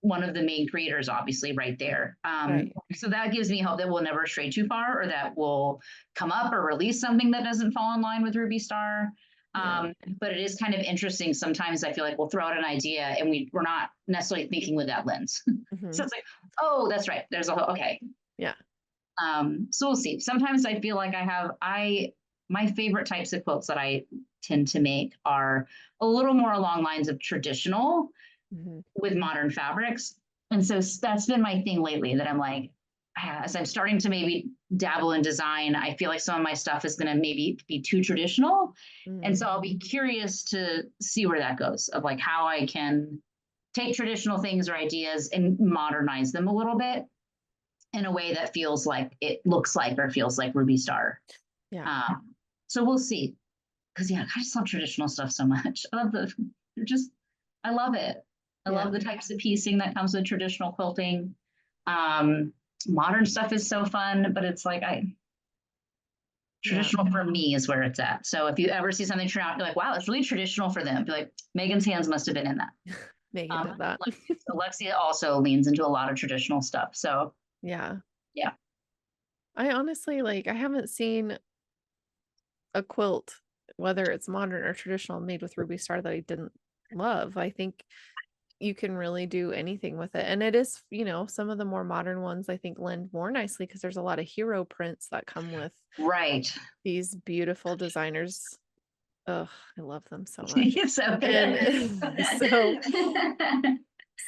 one of the main creators obviously right there. Right. So that gives me hope that we'll never stray too far or that we'll come up or release something that doesn't fall in line with Ruby Star. Yeah. But it is kind of interesting. Sometimes I feel like we'll throw out an idea and we're not necessarily thinking with that lens. Hmm. So it's like, oh, that's right. There's a whole, okay. Yeah. So we'll see. Sometimes I feel like my favorite types of quilts that I tend to make are a little more along lines of traditional Mhm. with modern fabrics. And so that's been my thing lately that I'm like, as I'm starting to maybe dabble in design, I feel like some of my stuff is going to maybe be too traditional. And Mhm. so I'll be curious to see where that goes of like how I can take traditional things or ideas and modernize them a little bit in a way that feels like it looks like or feels like Ruby Star. Yeah. Um, so we'll see. Because yeah, I just love traditional stuff so much. I love they're just, I love it. I love Yeah. the types of piecing that comes with traditional quilting. Um, Modern stuff is so fun, but it's like Yeah. traditional for me is where it's at. So if you ever see something turn out, you're like, wow, it's really traditional for them. Be like, Megan's hands must have been in that. Megan did that. Alexia also leans into a lot of traditional stuff. So Yeah. yeah, I honestly like I haven't seen a quilt, whether it's modern or traditional, made with Ruby Star that I didn't love. I think you can really do anything with it. And it is, some of the more modern ones I think lend more nicely because there's a lot of hero prints that come with right. these beautiful designers. Ugh, I love them so much. It's so And so good.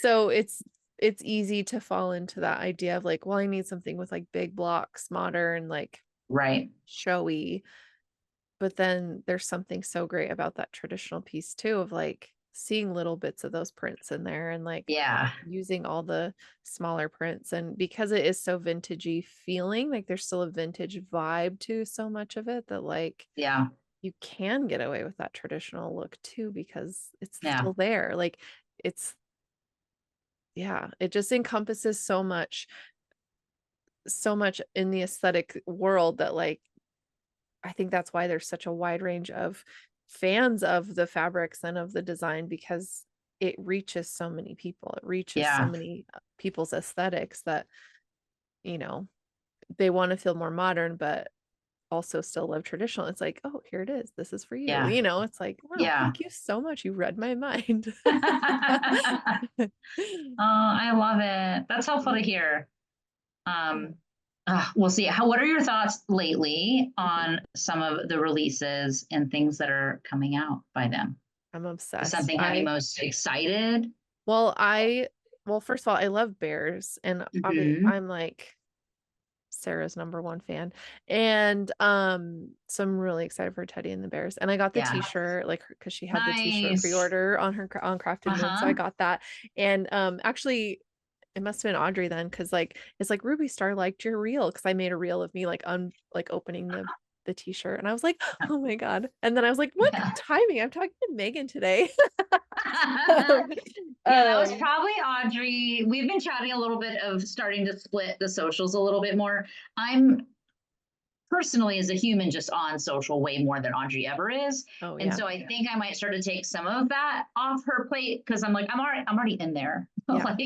so it's easy to fall into that idea of like, well, I need something with like big blocks, modern, like Right. showy. But then there's something so great about that traditional piece too of like seeing little bits of those prints in there and like Yeah. using all the smaller prints. And because it is so vintagey feeling, like there's still a vintage vibe to so much of it that like Yeah. you can get away with that traditional look too because it's Yeah. still there. Like it's yeah, it just encompasses so much in the aesthetic world that like I think that's why there's such a wide range of fans of the fabrics and of the design because it reaches so many people. It reaches so Yeah. many people's aesthetics that, you know, they want to feel more modern, but also still love traditional. It's like, oh, here it is. This is for you. Yeah. It's like, wow, Yeah. thank you so much. You read my mind. Oh, I love it. That's helpful to Yeah. hear. Yeah. Um, we'll see. What are your thoughts lately Mhm. on some of the releases and things that are coming out by them? I'm Does obsessed. something have you most excited? Well, I, well, first of all, I love bears and obviously Hmm. I'm like, Sarah's number one fan. And so I'm really excited for Teddy and the Bears. And I got the Yeah. t-shirt like because she had the t-shirt Nice. pre-order on her on Crafted Moon. So I Uh-huh. got that. And actually it must have been Audrey then because like it's like Ruby Star liked your reel because I made a reel of me like opening the t-shirt and I was like, oh my God. And then I was like, what Yeah. timing? I'm talking to Megan today. Yeah, that was um, probably Audrey. We've been chatting a little bit of starting to split the socials a little bit more. I'm personally, as a human, just on social way more than Audrey ever is. oh And yeah. so I think I might start to take some of that off her plate because I'm like, I'm already in there. Yeah. Like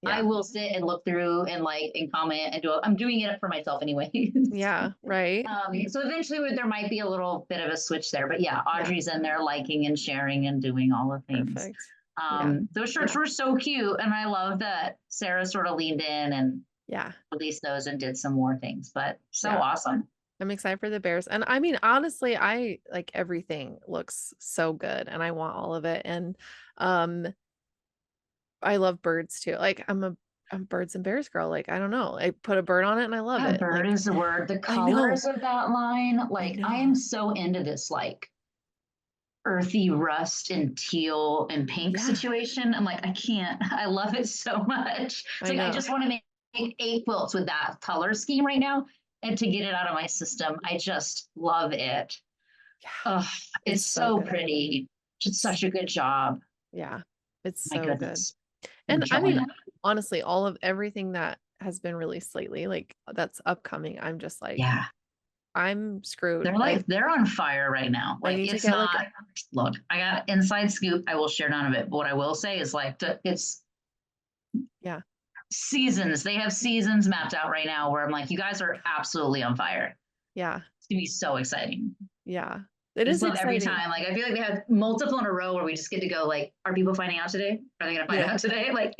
I Yeah. will sit and look through and like and comment and I'm doing it for myself anyways. Yeah. Right. So eventually there might be a little bit of a switch there, but yeah, Yeah. Audrey's in there liking and sharing and doing all the things. Perfect. Yeah. Those shirts were so cute, and I love that Sarah sort of leaned in and Yeah. released those and did some more things. But so Yeah. awesome. I'm excited for the Bears. And I mean, honestly, I like everything looks so good and I want all of it. And um I love birds too. Like I'm a birds and bears girl. Like I don't know. I put a bird on it and I love Yeah, it. bird Like is the word. The I know. colors of that line, I like I am know. so into this like earthy rust and teal and pink Yeah, situation. I'm like, I can't. I love it so much. It's I like I know. just want to make 8 quilts with that color scheme right now. And to get it out of my system, I just love it. Yeah. Oh, It's it's so so good. pretty. Just such a good job. Yeah. It's My so good. goodness. I'm And I killing mean, it. honestly, all of everything that has been released lately, like that's upcoming, I'm just like, Yeah. I'm screwed. They're like, they're on fire right now. I Like, need to it's get like not, look, I got inside scoop. I will share none of it. But what I will say is like, it's yeah. seasons. They have seasons mapped out right now where I'm like, you guys are absolutely on fire. Yeah. It's gonna be so exciting. Yeah. It I just is love every exciting. time. Like, I feel like they have multiple in a row where we just get to go, like, are people finding out today? Are they gonna find Yeah. out today? Like,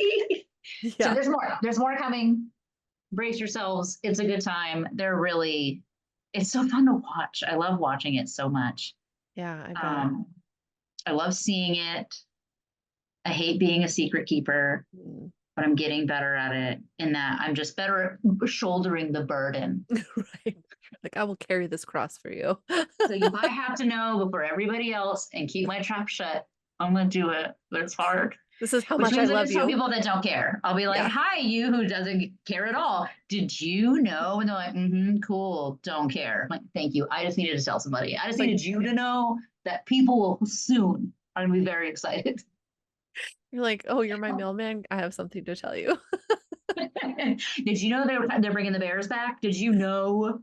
so Yeah. there's more. There's more coming. brace yourselves. It's a good time. It's so fun to watch. I love watching it so much. Yeah, I bet. Um, I love seeing it. I hate being a secret keeper, Mm. but I'm getting better at it in that I'm just better at shouldering the burden. Right. Like, I will carry this cross for you. So if I have to know before everybody else and keep my trap shut, I'm gonna do it. But it's hard. This is how Which much I means that love there's some you. people that don't care. I'll be like, Yeah. hi, you who doesn't care at all. Did you know? And they're like, mm-hmm, cool, don't care. I'm like, thank you. I just needed to tell somebody. I just It's like, needed you to know that people will soon are gonna be very excited. you're like, oh, you're my mailman. I have something to tell you. Did you know they're bringing the bears back? Did you know?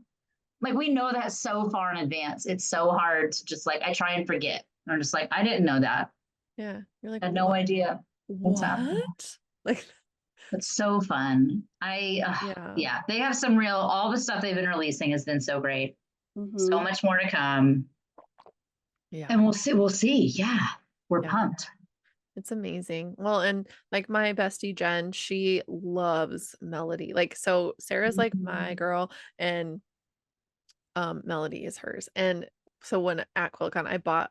Like we know that so far in advance. It's so hard to just like I try and forget. I'm just like I didn't know that. Yeah. You're like, I had no what? idea what's happening. What? Like, It's so fun. yeah. Yeah, they have some real. All the stuff they've been releasing has been so great. So Hmm. much more to come, Yeah. and we'll see. We'll see. Yeah, we're Yeah. pumped. It's amazing. Well, and like my bestie Jen, she loves Melody. Like, so Sarah's like my Mhm. girl, and Melody is hers. And so when at Quiltcon, I bought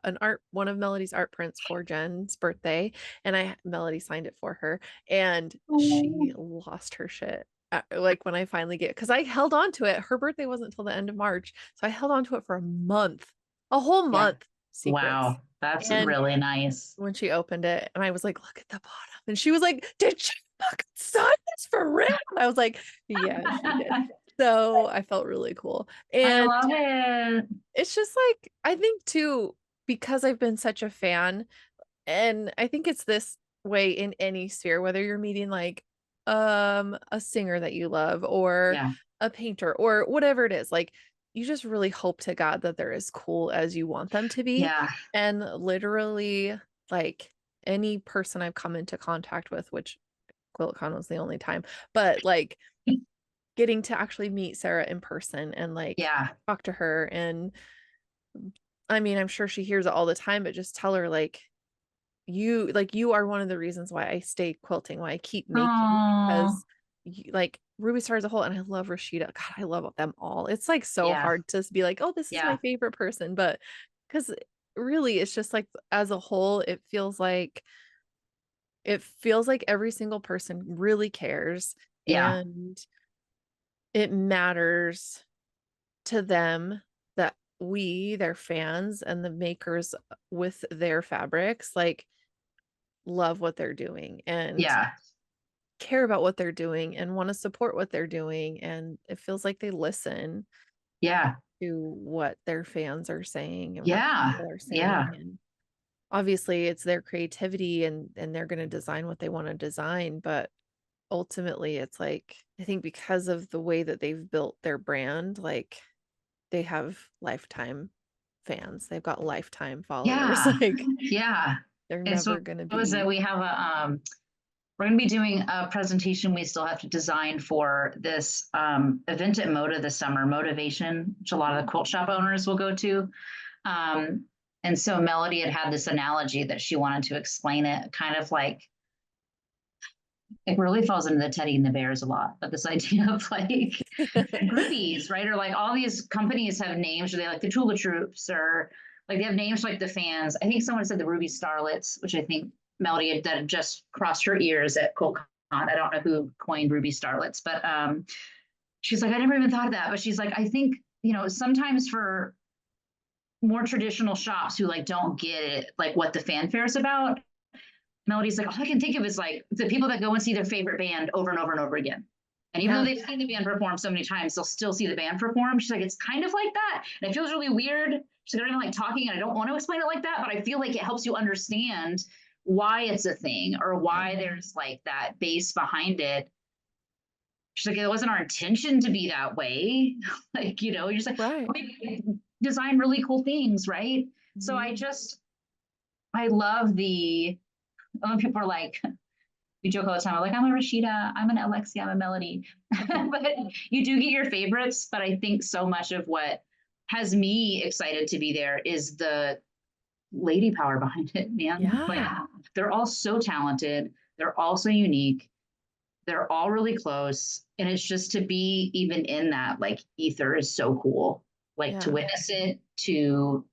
one of Melody's art prints for Jen's birthday, and Melody signed it for her, and Oh, she lost her shit. Like when I finally because I held on to it. Her birthday wasn't until the end of March, so I held on to it for a month, a whole yeah. month, secrets. Wow, that's And really nice. when she opened it, and I was like, "Look at the bottom," and she was like, "Did you fucking sign this for real?" And I was like, "Yeah, she did." So I felt really cool. I And love it. it's just like, I think too, because I've been such a fan, and I think it's this way in any sphere, whether you're meeting like a singer that you love or Yeah, a painter or whatever it is, like you just really hope to God that they're as cool as you want them to be. yeah, And literally, like any person I've come into contact with, which Quiltcon was the only time, but like getting to actually meet Sarah in person and like yeah, talk to her, and I mean, I'm sure she hears it all the time, but just tell her you are one of the reasons why I stay quilting, why I keep making, oh, because like Ruby Star as a whole, and I love Rashida. God, I love them all. It's like so yeah, hard to be like, oh, this is my yeah, favorite person, but because really it's just like as a whole, it feels like every single person really cares, yeah, and it matters to them that we, their fans and the makers with their fabrics, like love what they're doing and yeah, care about what they're doing and want to support what they're doing. And it feels like they listen yeah, to what their fans are saying and what yeah, people are yeah, saying. And obviously it's their creativity, and they're going to design what they want to design. But ultimately it's like, I think because of the way that they've built their brand, like they have lifetime fans. They've got lifetime followers. yeah, Like yeah. they're And so never gonna it was that be. we have we're going to be doing a presentation we still have to design for this event at Moda this summer, Motivation, which a lot of the quilt shop owners will go to. Um, and so Melody had this analogy that she wanted to explain it, kind of like it really falls into the Teddy and the Bears a lot, but this idea of like groupies, right? Or like all these companies have names, or they like the Tula Troops, or like they have names like the fans. I think someone said the Ruby Starlets, which I think Melody had just crossed her ears at Quiltcon. I don't know who coined Ruby Starlets, but she's like, I never even thought of that. But she's like, I think, sometimes for more traditional shops who like don't get it, like what the fanfare is about, Melody's like, all I can think of is like the people that go and see their favorite band over and over and over again. And even though Yeah, they've seen the band perform so many times, they'll still see the band perform. She's like, it's kind of like that. And it feels really weird. She's like, I don't even like talking and I don't want to explain it like that, but I feel like it helps you understand why it's a thing or yeah, why there's like that base behind it. She's like, it wasn't our intention to be that way. Like, you're just like, right. we design really cool things, right? So Mhm. I love when people are like, we joke all the time. I'm like, I'm a Rashida, I'm an Alexia, I'm a Melody. But you do get your favorites. But I think so much of what has me excited to be there is the lady power behind it, man. Like Yeah, they're all so talented. They're all so unique. They're all really close. And it's just to be even in that like ether is so cool. Like to Yeah. witness it, to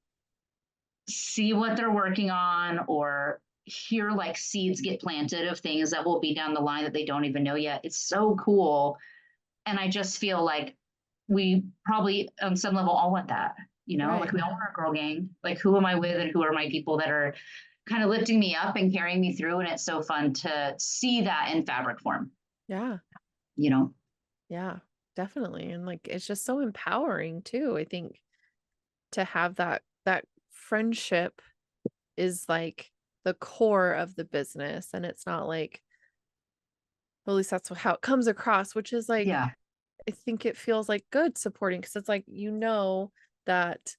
see what they're working on, or hear like seeds get planted of things that will be down the line that they don't even know yet. It's so cool. And I just feel like we probably on some level all want that, you know, like Right. we all want a girl gang. Like who am I with and who are my people that are kind of lifting me up and carrying me through? And it's so fun to see that in fabric form, Yeah. you know? Yeah. Definitely. And like it's just so empowering too. I think to have that friendship is like the core of the business, and it's not like, well, at least that's how it comes across, which is like Yeah. I think it feels like good supporting because it's like that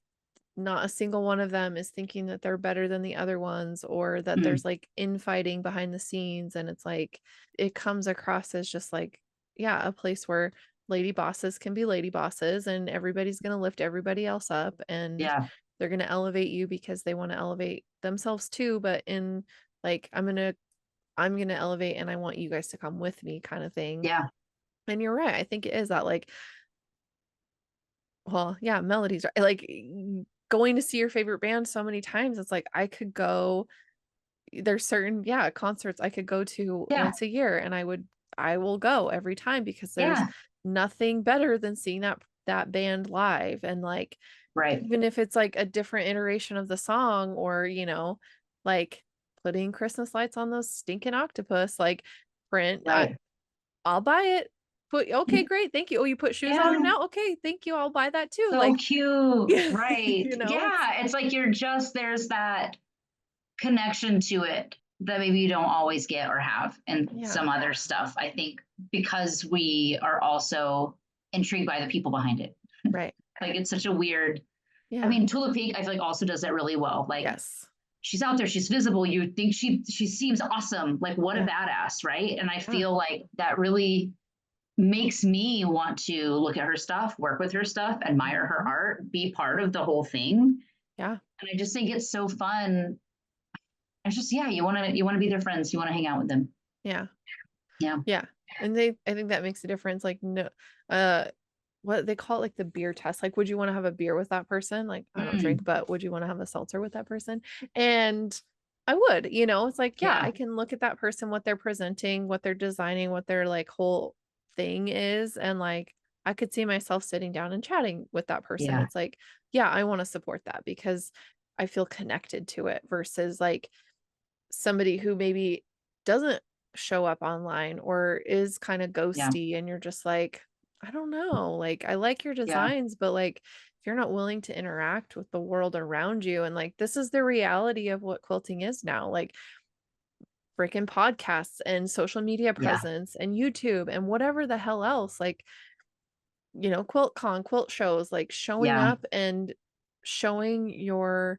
not a single one of them is thinking that they're better than the other ones, or that Mm, there's like infighting behind the scenes, and it's like it comes across as just like, yeah, a place where lady bosses can be lady bosses and everybody's going to lift everybody else up, and yeah. they're going to elevate you because they want to elevate themselves too, but in like I'm going to elevate and I want you guys to come with me kind of thing. Yeah. And you're right. I think it is that like, well, yeah, melodies are like going to see your favorite band so many times. It's like I could go, there's certain, yeah, concerts I could go to Yeah. once a year and I will go every time because there's Yeah. nothing better than seeing that band live. And like Right. even if it's like a different iteration of the song, or like putting Christmas lights on those stinking octopus like print, Right. I'll buy it. Put okay, great, thank you. Oh, you put shoes on it Yeah. now? Okay, thank you. I'll buy that too. So Like, cute. yeah, Right. it's Yeah. It's like you're just, there's that connection to it that maybe you don't always get or have in yeah, some other stuff. I think because we are also intrigued by the people behind it. right. Like it's such a weird, I Yeah. mean, Tulip Pink, I feel like also does that really well. Like Yes. she's out there, she's visible. You think she seems awesome. Like what a Yeah. badass, right? And I Yeah. feel like that really makes me want to look at her stuff, work with her stuff, admire her Mhm. art, be part of the whole thing. Yeah. And I just think it's so fun. It's just yeah, you want to be their friends, you want to hang out with them. Yeah. Yeah. Yeah. And I think that makes a difference. Like, no, uh, what they call it, like the beer test. Like, would you want to have a beer with that person? Like, I don't drink, Mm, but would you want to have a seltzer with that person? And I would, it's like, yeah, yeah. I can look at that person, what they're presenting, what they're designing, what their like whole thing is. And like, I could see myself sitting down and chatting with that person. Yeah. It's like, yeah, I want to support that because I feel connected to it versus like somebody who maybe doesn't show up online or is kind of Yeah. ghosty, and you're just like, I don't know, like I like your Yeah. designs, but like if you're not willing to interact with the world around you, and like this is the reality of what quilting is now, like freaking podcasts and social media Yeah. presence and YouTube and whatever the hell else, like Quiltcon, quilt shows, like showing Yeah. up and showing your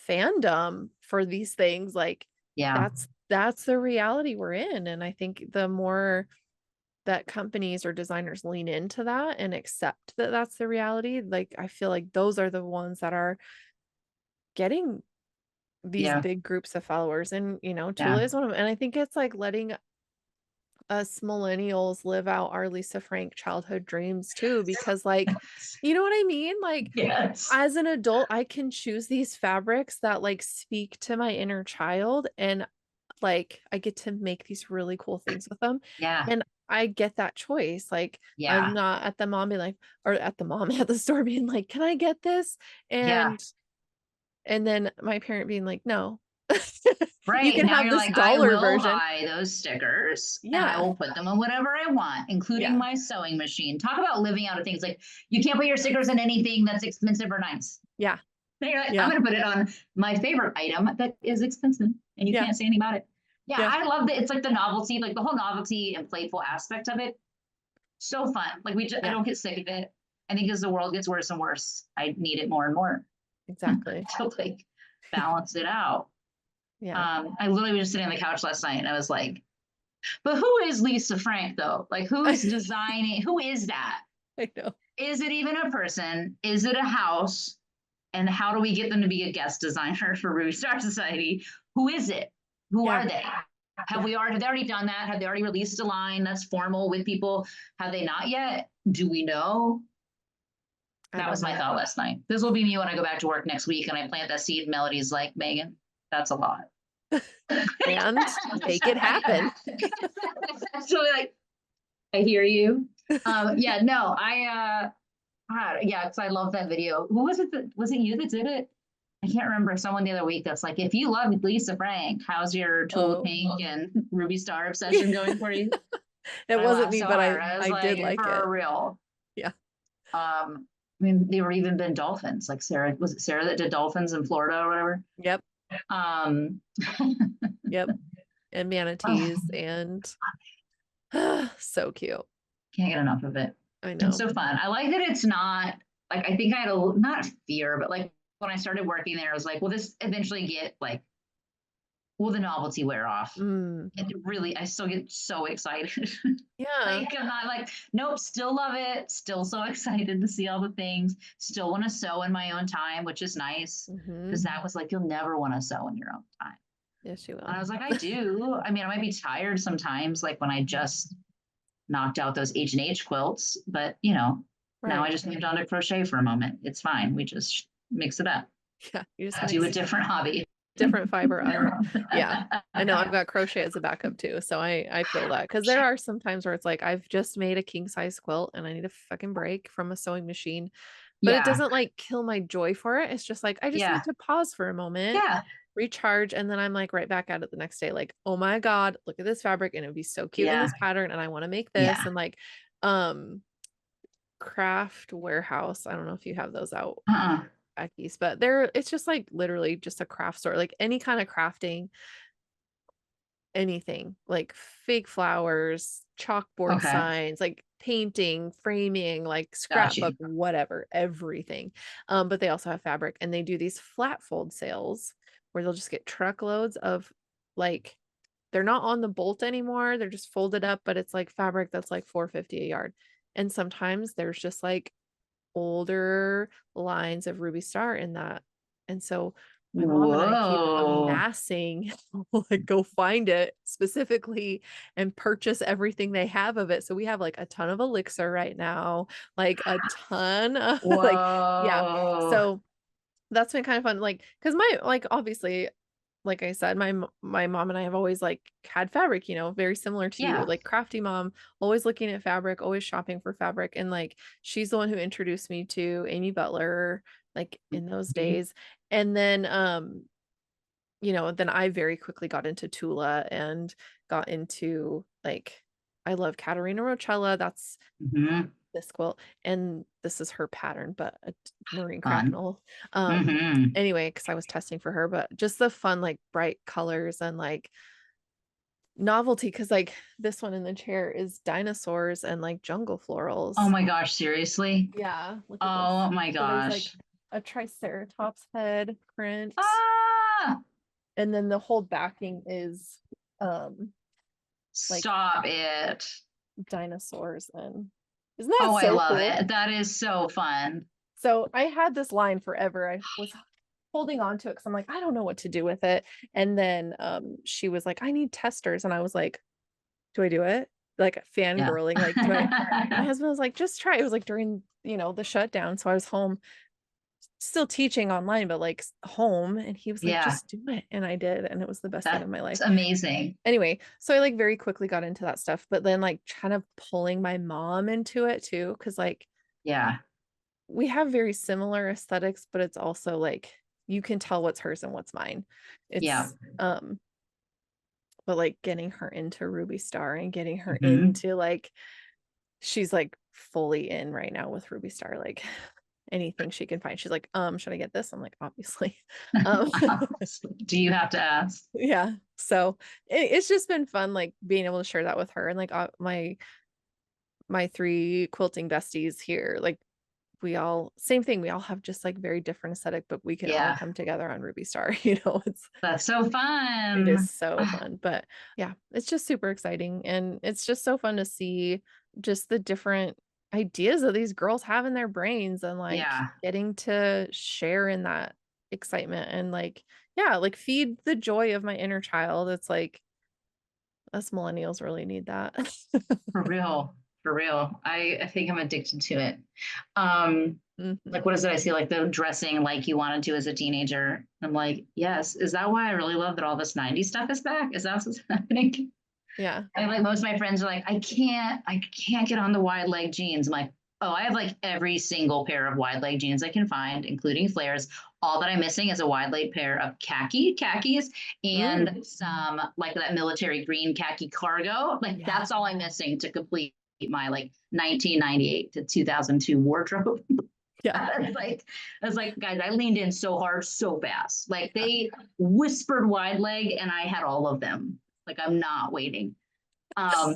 fandom for these things, like Yeah. that's the reality we're in. And I think the more that companies or designers lean into that and accept that that's the reality, like I feel like those are the ones that are getting these Yeah. big groups of followers. And Yeah. Tula is one of them. And I think it's like letting us millennials live out our Lisa Frank childhood dreams too, because like, you know what I mean? Like Yes. as an adult, I can choose these fabrics that like speak to my inner child, and like I get to make these really cool things with them. Yeah. And I get that choice. Like I'm Yeah. not at the mom being like, or at the mom at the store being like, can I get this? Yeah. And then my parent being like, no. You Right. can Now have you're this like, I dollar will version. buy those stickers and I Yeah. will put them in whatever I want, including Yeah. my sewing machine. Talk about living out of things. Like you can't put your stickers in anything that's expensive or nice. Yeah. Then you're like, I'm Yeah. going to put it on my favorite item that is expensive and you Yeah. can't say anything about it. Yeah, Yeah. I love that. It's like the novelty, like the whole novelty and playful aspect of it. So fun. Like I Yeah. don't get sick of it. I think as the world gets worse and worse, I need it more and more Exactly. to like balance it out. Yeah. I literally was just sitting on the couch last night and I was like, but who is Lisa Frank though? Like who's designing? Who is that? I know. Is it even a person? Is it a house? And how do we get them to be a guest designer for Ruby Star Society? Who is it? Who Yeah. are they? Have they already done that? Have they already released a line that's formal with people? Have they not yet? Do we know? I That don't was my know. thought last night. This will be me when I go back to work next week and I plant that seed. Melody's like, Megan, that's a lot. And make it happen. So like, I hear you. Yeah, no, yeah, because I love that video. Who was it? Was it you that did it? I can't remember. Someone the other week that's like, if you love Lisa Frank, how's your Tulip Oh, Pink and Ruby Star obsession going for you? it I wasn't laughed me, so but hard. I was I did like, like for it. real. Yeah. I mean, they were even been dolphins. Like Sarah, was it Sarah that did dolphins in Florida or whatever? Yep. Um, Yep. And oh, manatees and so cute. can't get enough of it. I It's know. so fun. I like that it's not like I think I had a not fear, but like when I started working there, I was like, will this eventually get like will the novelty wear off? Mm, It really, I still get so excited. yeah. Like I'm not like, nope, still love it. Still so excited to see all the things. Still want to sew in my own time, which is nice. Hmm. Because that was like, you'll never want to sew in your own time. Yes, you And will. I was like, I do. I mean, I might be tired sometimes, like when I just knocked out those H&H quilts, but now I Right. just moved on to crochet for a moment. It's fine. We just mix it up, Yeah. You just do a mix different hobby. different fiber. Yeah. I know I've got crochet as a backup too. So I feel that because there are some times where it's like I've just made a king size quilt and I need a fucking break from a sewing machine, but it Yeah, doesn't like kill my joy for it. It's just like I just need yeah, to pause for a moment, yeah, recharge, and then I'm like right back at it the next day. Like, oh my God, look at this fabric and it would be so cute in yeah, this pattern. And I want to make this. yeah. And like, um, Craft Warehouse. I don't know if you have those out, Uh-uh. Becky's, but it's just like literally just a craft store, like any kind of crafting, anything like fake flowers, chalkboard Okay, signs, like painting, framing, like got scrapbook, you. whatever, everything. But they also have fabric and they do these flat fold sales where they'll just get truckloads of like they're not on the bolt anymore. They're just folded up, but it's like fabric that's like 450 a yard. And sometimes there's just like older lines of Ruby Star in that. And so my mom and I keep Whoa. amassing, like go find it specifically and purchase everything they have of it. So we have like a ton of elixir right now, like a ton of like, yeah. Whoa. So that's been kind of fun. Like, cause my, like, obviously, like I said, my mom and I have always like had fabric, very similar to you, Yeah. like crafty mom, always looking at fabric, always shopping for fabric. And like she's the one who introduced me to Amy Butler, like in those Mhm. days. And then then I very quickly got into Tula and got into like I love Katerina Rochella. That's Mhm. this quilt, and this is her pattern, but a marine Fun. cracknell. Mhm. Anyway, because I was testing for her, but just the fun, like bright colors and like novelty, because like this one in the chair is dinosaurs and like jungle Oh florals. my gosh, seriously? Yeah, look at this. Oh my So there's like gosh. a triceratops head print, Ah! and then the whole backing is like Stop it. dinosaurs, and isn't that Oh, I so love cool? it. That is so fun. So I had this line forever. I was holding on to it because I'm like, I don't know what to do with it. And then she was like, I need testers. And I was like, do I do it? Like Yeah. fangirling, like, do I? My husband was like, just try. It was like during, the shutdown. So I was home still teaching online, but like home. And he was like, Yeah. just do it. And I did. And it was the best thing of my That's life. amazing. Anyway, so I like very quickly got into that stuff, but then like kind of pulling my mom into it too. Cause like Yeah. we have very similar aesthetics, but it's also like you can tell what's hers and what's mine. Yeah. It's but like getting her into Ruby Star and getting her Mhm. into like she's like fully in right now with Ruby Star, like anything she can find. She's like, should I get this? I'm like, obviously. Um Do you have to ask? yeah. So it's just been fun like being able to share that with her and like my three quilting besties here. Like we all same thing. We all have just like very different aesthetic, but we can all Yeah. come together on Ruby Star. That's so It is fun. so fun. But yeah, it's just super exciting. And it's just so fun to see just the different ideas that these girls have in their brains and like Yeah. getting to share in that excitement and like, yeah, like feed the joy of my inner child. It's like Us millennials really need that. For real. For real. I think I'm addicted to it. Um, Mhm. like what is it? I see like the dressing like you wanted to as a teenager. I'm like, yes, is that why I really love that all this 90s stuff is back? Is that what's happening? Yeah. And like most of my friends are like, I can't get on the wide leg jeans. I'm like, oh, I have like every single pair of wide leg jeans I can find, including flares. All that I'm missing is a wide leg pair of khakis Mm. and some like that military green khaki cargo. Like Yeah. that's all I'm missing to complete my like 1998 to 2002 wardrobe. Yeah. I was like, guys, I leaned in so hard, so fast. Like they whispered wide leg, and I had all of them. Like I'm not waiting. Um,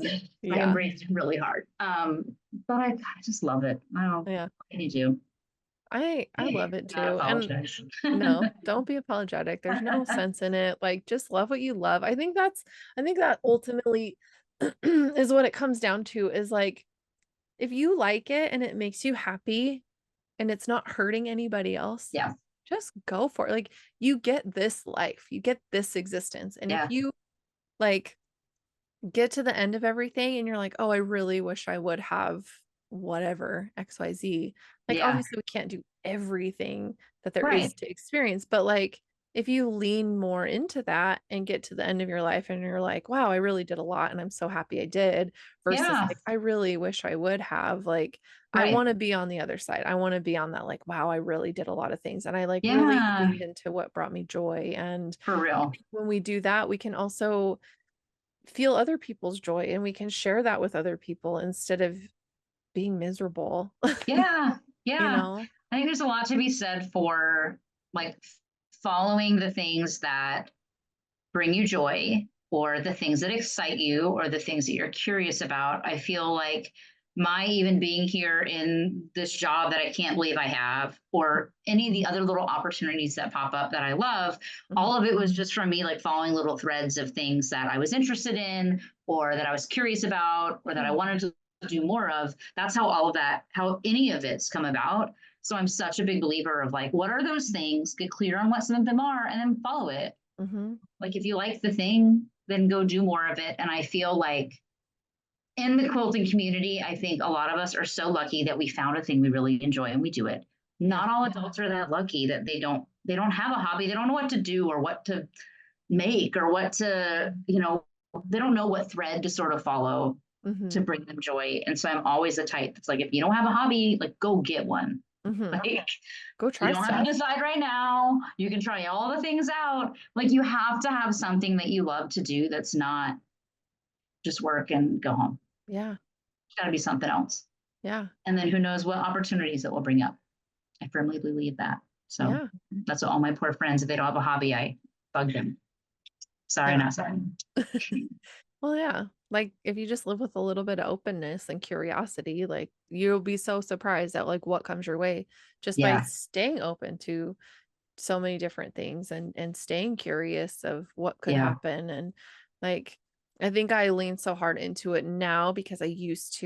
I Yeah. embraced it really hard. But I just love it. I don't know. Yeah. What can you do? I love it Not too. And apologize. no, don't be apologetic. There's no sense in it. Like just love what you love. I think that ultimately is what it comes down to is like if you like it and it makes you happy and it's not hurting anybody else, Yeah, just go for it. Like you get this life, you get this existence. And if yeah, you like get to the end of everything and you're like, "Oh, I really wish I would have whatever XYZ." Like, yeah. obviously, we can't do everything that there is Right. to experience, but, like, if you lean more into that and get to the end of your life and you're like, "Wow, I really did a lot, and I'm so happy I did," versus, Yeah, like, "I really wish I would have," like, I right. wanna be on the other side. I wanna be on that, like, "Wow, I really did a lot of things, and I, like, really Yeah, leaned into what brought me joy," and for real. when we do that, we can also feel other people's joy and we can share that with other people instead of being miserable, Yeah, you yeah. know? I think there's a lot to be said for like following the things that bring you joy or the things that excite you or the things that you're curious about. I feel like my even being here in this job that I can't believe I have, or any of the other little opportunities that pop up that I love, Mhm, all of it was just from me like following little threads of things that I was interested in or that I was curious about or that I yeah, wanted to do more of. That's how all of that, how any of it's come about. So I'm such a big believer of like, what are those things? Get clear on what some of them are and then follow it. mhm, Like if you like the thing, then go do more of it. And I feel like in the quilting community, I think a lot of us are so lucky that we found a thing we really enjoy and we do it. yeah, Not all adults are that lucky that they don't have a hobby. They don't know what to do or what to make or what to, they don't know what thread to sort of follow to mhm, bring them joy. And so I'm always the type that's like, if you don't have a hobby, like go get one. mhm. Like Go you try don't have to stuff. decide right now. You can try all the things out. Like you have to have something that you love to do that's not just work and go home. Yeah, It's got to be something else. yeah, And then who knows what opportunities it will bring up. I firmly believe that. So yeah, that's what all my poor friends, if they don't have a hobby, I bug them. Sorry, yeah. not sorry. Well, yeah, like, if you just live with a little bit of openness and curiosity, like, you'll be so surprised at, like, what comes your way just by Yeah, staying open to so many different things and staying curious of what could yeah, happen and like I think I lean so hard into it now because I used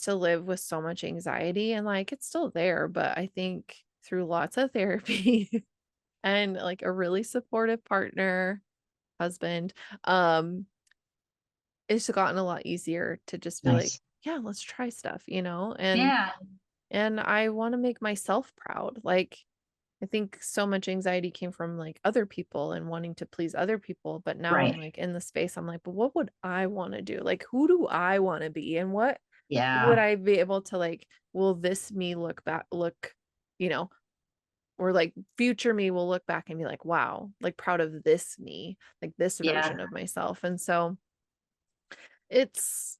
to live with so much anxiety and like it's still there, but I think through lots of therapy and like a really supportive partner, husband, um it's gotten a lot easier to just be like, nice. yeah, let's try stuff, you know? And Yeah, I want to make myself proud. Like I think so much anxiety came from like other people and wanting to please other people. But now I'm right. like in the space, I'm like, but what would I want to do? Like, who do I want to be? And what would Yeah, I be able to like, will this me look back, you know, or like future me will look back and be like, wow, like proud of this me, like this yeah, version of myself. And so it's,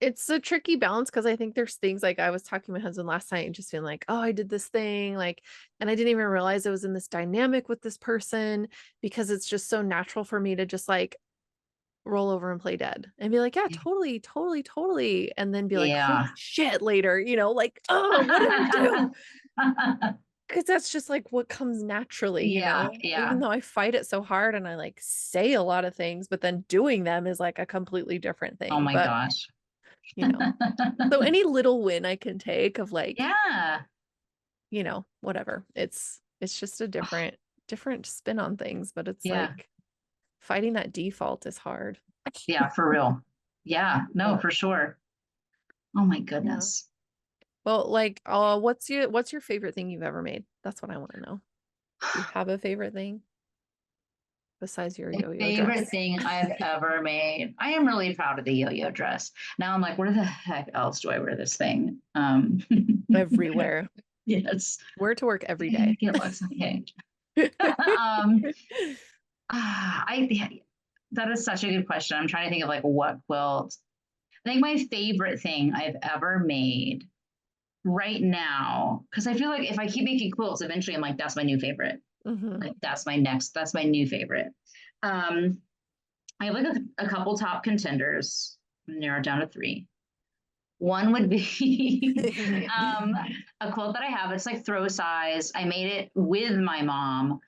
it's a tricky balance because I think there's things like I was talking to my husband last night and just being like, "Oh, I did this thing," like, and I didn't even realize I was in this dynamic with this person because it's just so natural for me to just like roll over and play dead and be like, "Yeah, totally, totally, totally," and then be like, "Holy yeah. shit," later, like, "Oh, what did I do?" Because that's just like what comes naturally, Yeah, even yeah. though I fight it so hard and I like say a lot of things, but then doing them is like a completely different Oh thing. my But, gosh. you know, so any little win I can take of like, Yeah. whatever. It's just a different spin on things, but it's Yeah. like fighting that default is hard. Yeah, for real. Yeah, no, But for sure. Oh my yeah. goodness. Well, like, what's your favorite thing you've ever made? That's what I want to know. Do you have a favorite thing besides your yo-yo Favorite dress? thing I've ever made. I am really proud of the yo-yo dress. Now I'm like, where the heck else do I wear this thing? Everywhere. Yes. Wear to work every day. It looks okay. um, I that is such a good question. I'm trying to think of like what quilt. I think my favorite thing I've ever made right now, because I feel like if I keep making quilts, eventually I'm like, that's my new favorite. Hmm. Like that's my new favorite. Um, I have like a couple top contenders, narrowed down to three. One would be a quilt that I have. It's like throw size. I made it with my mom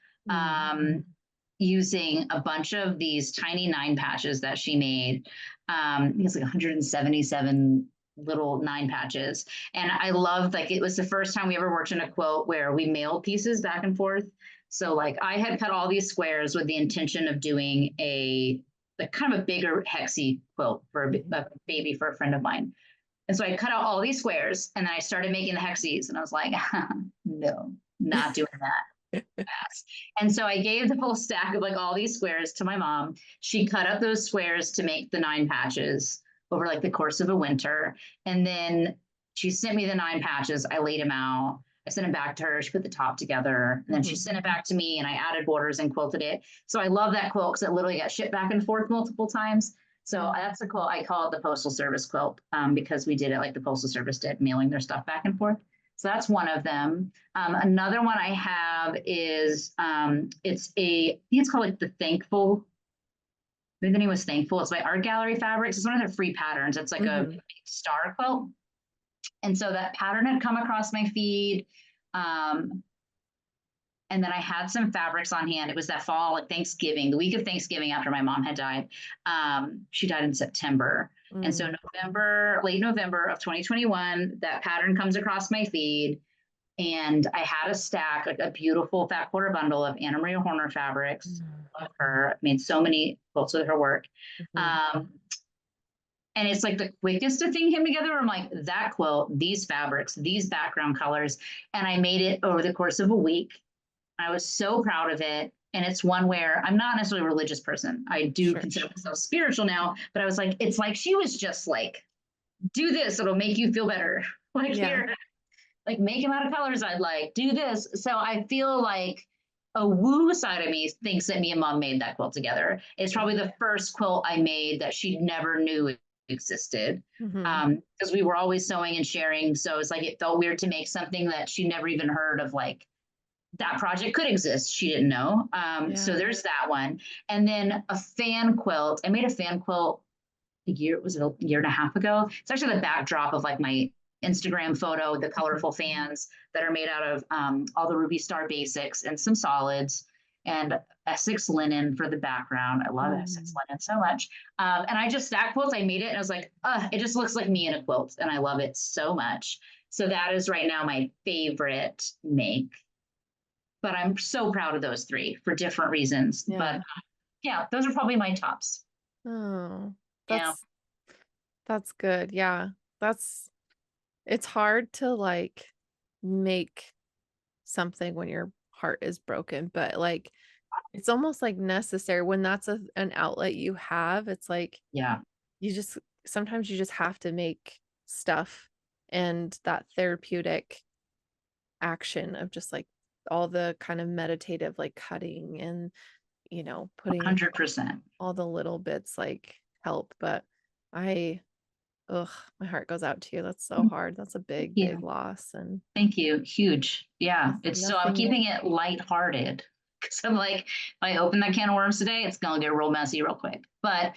using a bunch of these tiny 9 patches that she made. It's like 177 little 9 patches. And I loved, like, it was the first time we ever worked in a quilt where we mailed pieces back and forth. So like I had cut all these squares with the intention of doing a like kind of a bigger hexy quilt for a baby for a friend of mine. And so I cut out all these squares and then I started making the hexies and I was like, no, not doing that. And so I gave the full stack of like all these squares to my mom. She cut up those squares to make the 9 patches over like the course of a winter. And then she sent me the 9 patches. I laid them out. I sent it back to her. She put the top together and then she sent it back to me and I added borders and quilted it. So I love that quilt because it literally got shipped back and forth multiple times. So that's a quilt. I call it the Postal Service quilt because we did it like the Postal Service did, mailing their stuff back and forth. So that's one of them. Another one I have is I think it's called like the Thankful. Maybe the name was Thankful. It's by Art Gallery Fabrics. It's one of their free patterns. It's like a star quilt. And so that pattern had come across my feed. And then I had some fabrics on hand. It was that fall, like Thanksgiving, the week of Thanksgiving after my mom had died. She died in September. And so late November of 2021, that pattern comes across my feed. And I had a stack, like a beautiful fat quarter bundle of Anna Maria Horner fabrics. Love her. Made so many quilts with her work. And it's like the quickest a thing came together. I'm like, that quilt, these fabrics, these background colors. And I made it over the course of a week. I was so proud of it. And it's one where I'm not necessarily a religious person. I do consider myself spiritual now, but I was like, it's like she was just like, do this, it'll make you feel better. Like here, like make them out of colors I'd like, do this. So I feel like a woo side of me thinks that me and mom made that quilt together. It's probably the first quilt I made that she never knew existed. Because we were always sewing and sharing. So it's like it felt weird to make something that she never even heard of, like that project could exist. She didn't know. So there's that one. And then a fan quilt. I made a fan quilt a year and a half ago. It's actually the backdrop of like my Instagram photo, the colorful fans that are made out of all the Ruby Star basics and some solids and Essex linen for the background. I love Essex linen so much. And that quilt, I made it and I was like, it just looks like me in a quilt. And I love it so much. So that is right now my favorite make. But I'm so proud of those three for different reasons. But yeah, those are probably my tops. Oh, Yeah. that's good. Yeah. It's hard to like make something when your heart is broken, but like it's almost like necessary when that's an outlet you have. It's like Yeah. sometimes you just have to make stuff, and that therapeutic action of just like all the kind of meditative like cutting and putting 100%. all the little bits like help. But I ugh, my heart goes out to you. That's so hard. That's a big loss. And Thank you. Huge. Yeah. It's so I'm nothing. keeping it lighthearted because I'm like, if I open that can of worms today, it's gonna get real messy real quick. But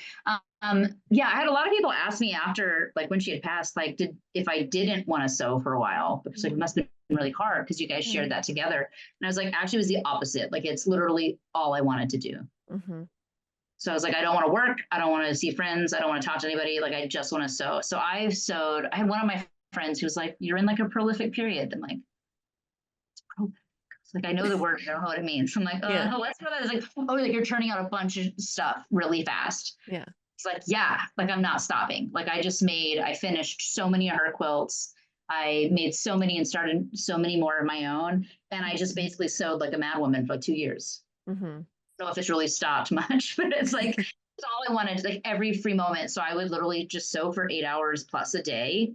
yeah, I had a lot of people ask me after, like when she had passed, like if I didn't want to sew for a while, because like it must have been really hard because you guys shared that together. And I was like, actually it was the opposite. Like it's literally all I wanted to do. So I was like, I don't want to work. I don't want to see friends. I don't want to talk to anybody. Like, I just want to sew. So I've sewed. I had one of my friends who was like, you're in like a prolific period. I'm like, it's prolific. It's like, I know the word, I don't know what it means. I'm like, Yeah. what's that? It's like, oh, like you're turning out a bunch of stuff really fast. Yeah. It's like, yeah, like I'm not stopping. Like I finished so many of her quilts. I made so many and started so many more of my own. And I just basically sewed like a madwoman for like 2 years. Mhm. I don't know if it's really stopped much, but it's like, it's all I wanted, like every free moment. So I would literally just sew for 8 hours plus a day,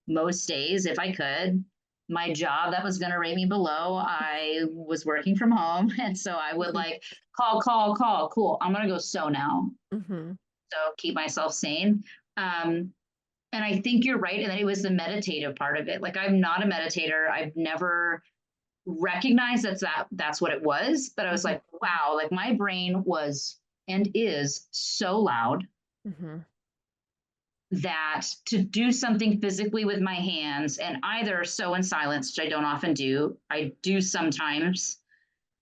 most days if I could. My job that was going to rate me below, I was working from home. And so I would Mhm. like call. Cool. I'm going to go sew now. Mhm. So keep myself sane. Um, and I think you're right. And then it was the meditative part of it. Like I'm not a meditator. I've never recognized that's what it was. But I was Mhm. like, wow, like my brain was and is so loud Mhm. that to do something physically with my hands and either sew in silence, which I don't often do, I do sometimes,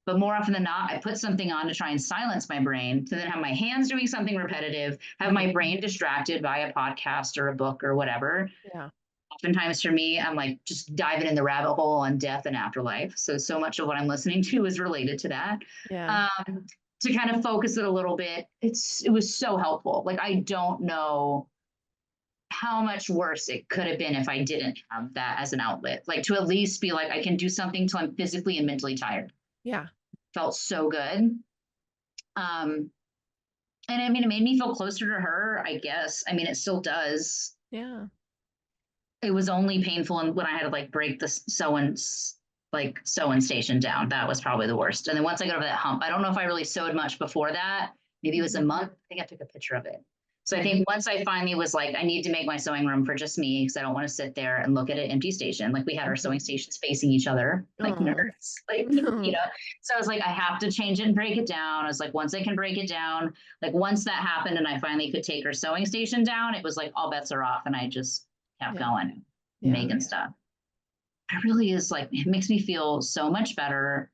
but more often than not, I put something on to try and silence my brain to then have my hands doing something repetitive, have Mhm. my brain distracted by a podcast or a book or whatever. Yeah. Oftentimes for me, I'm like just diving in the rabbit hole on death and afterlife. So much of what I'm listening to is related to that. Yeah. Um, to kind of focus it a little bit, it was so helpful. Like I don't know how much worse it could have been if I didn't have that as an outlet. Like to at least be like, I can do something till I'm physically and mentally tired. Yeah. Felt so good. Um, and I mean, it made me feel closer to her, I guess. I mean, it still does. Yeah. It was only painful when I had to like break the sewing station down. That was probably the worst. And then once I got over that hump, I don't know if I really sewed much before that. Maybe it was a Mhm. month. I think I took a picture of it. So I Mm. think once I finally was like, I need to make my sewing room for just me because I don't want to sit there and look at an empty station. Like we had our Mhm. sewing stations facing each other, like Oh. nerds, like, you know. So I was like, I have to change it and break it down. I was like, once I can break it down, like once that happened and I finally could take her sewing station down, it was like all bets are off and I just kept Yeah. going, Yeah. making stuff. It really is like, it makes me feel so much better.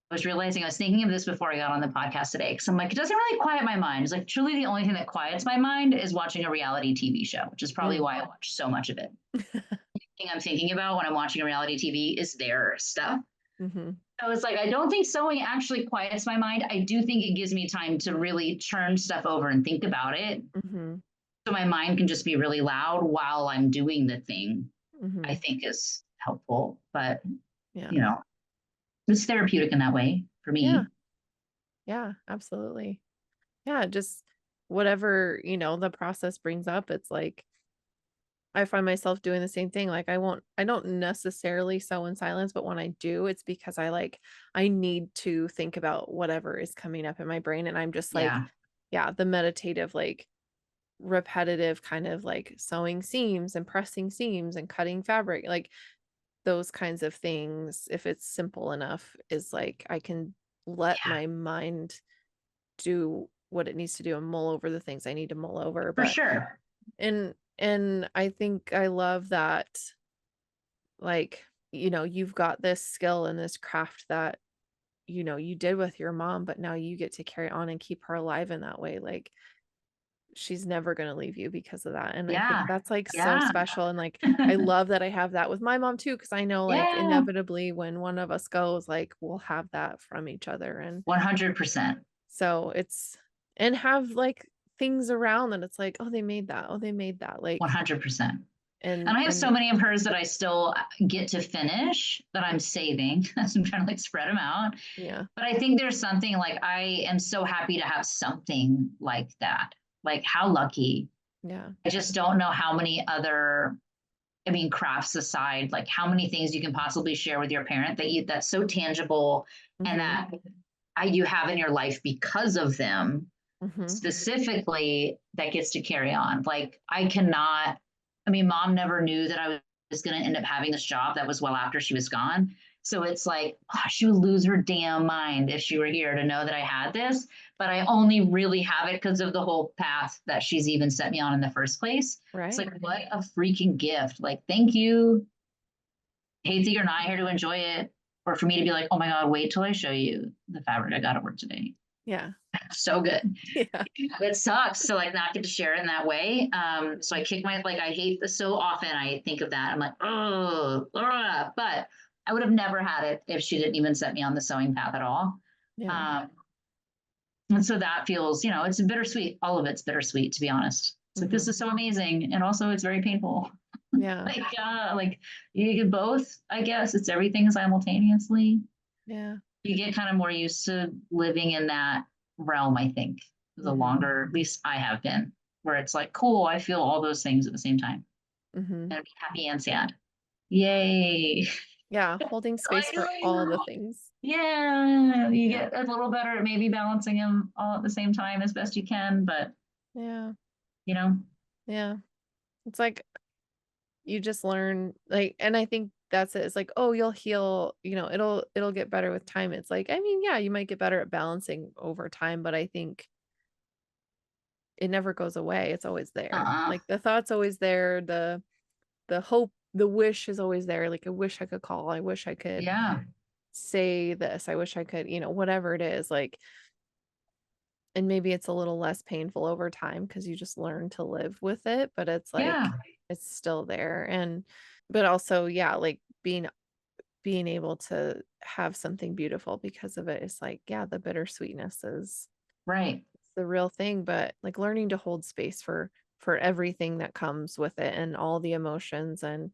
I was realizing I was thinking of this before I got on the podcast today because I'm like, it doesn't really quiet my mind. It's like truly the only thing that quiets my mind is watching a reality TV show, which is probably Mm. why I watch so much of it. The thing I'm thinking about when I'm watching a reality TV is their stuff. Mhm. So it's like, I don't think sewing actually quiets my mind. I do think it gives me time to really turn stuff over and think about it. Mhm. So my mind can just be really loud while I'm doing the thing, I Mhm. think is helpful. But, Yeah. you know, it's therapeutic in that way for Yeah. me. Yeah. Absolutely. Yeah. Just whatever, the process brings up, it's like I find myself doing the same thing. Like I don't necessarily sew in silence, but when I do, it's because I need to think about whatever is coming up in my brain. And I'm just like, Yeah, yeah, the meditative, like repetitive kind of like sewing seams and pressing seams and cutting fabric, like those kinds of things, if it's simple enough, is like I can let yeah, my mind do what it needs to do and mull over the things I need to mull over. for But sure. and I think I love that, like, you've got this skill and this craft that, you did with your mom, but now you get to carry on and keep her alive in that way. Like, she's never gonna leave you because of that, and I think Yeah, that's, like, so yeah, special, and, like, I love that I have that with my mom too, because I know, like, yeah, inevitably when one of us goes, like, we'll have that from each other, and 100%, so it's and have, like, things around that it's like, "Oh, they made that. Oh, they made that," like, 100%. And and I have so and many of hers that I still get to finish that I'm saving. As I'm trying to like spread them out. yeah, But I think there's something like I am so happy to have something like that. Like how lucky. yeah, I just don't know how many other, I mean, crafts aside, like how many things you can possibly share with your parent that's so tangible and mhm, that you have in your life because of them mhm, specifically that gets to carry on. Like I cannot, I mean, mom never knew that I was going to end up having this job that was well after she was gone. So it's like, oh, she would lose her damn mind if she were here to know that I had this. But I only really have it because of the whole path that she's even set me on in the first place. It's right, like, what a freaking gift. Like, thank you. Hate that you're not here to enjoy it. Or for me to be like, oh my God, wait till I show you the fabric I got at work today. yeah, So good. yeah, It sucks to like not get to share it in that way. So I kick my like I hate this so often. I think of that. I'm like, oh, but I would have never had it if she didn't even set me on the sewing path at all. Yeah. Um, and so that feels, it's bittersweet. All of it's bittersweet, to be honest. It's like, Hmm. this is so amazing. And also it's very painful. Yeah. Like you get both, I guess. It's everything simultaneously. Yeah. You get kind of more used to living in that realm, I think, the Hmm. longer, at least I have been, where it's like, cool, I feel all those things at the same time Hmm. and be happy and sad. Yay. Yeah. Holding space Like, for all the things. yeah, you Yeah. get a little better at maybe balancing them all at the same time as best you can, but Yeah. you know, Yeah. It's like you just learn like, and I think that's it. It's like, oh, you'll heal, it'll get better with time. It's like, I mean, yeah, you might get better at balancing over time, but I think it never goes away. It's always there. uh-uh. Like the thought's always there, the hope, the wish is always there. Like I wish I could call. I wish I could Yeah, say this. I wish I could, whatever it is, like, and maybe it's a little less painful over time because you just learn to live with it, but it's yeah, like it's still there. And but also, yeah, like being able to have something beautiful because of it is like, yeah, the bittersweetness is right. the real thing, but like learning to hold space for everything that comes with it and all the emotions and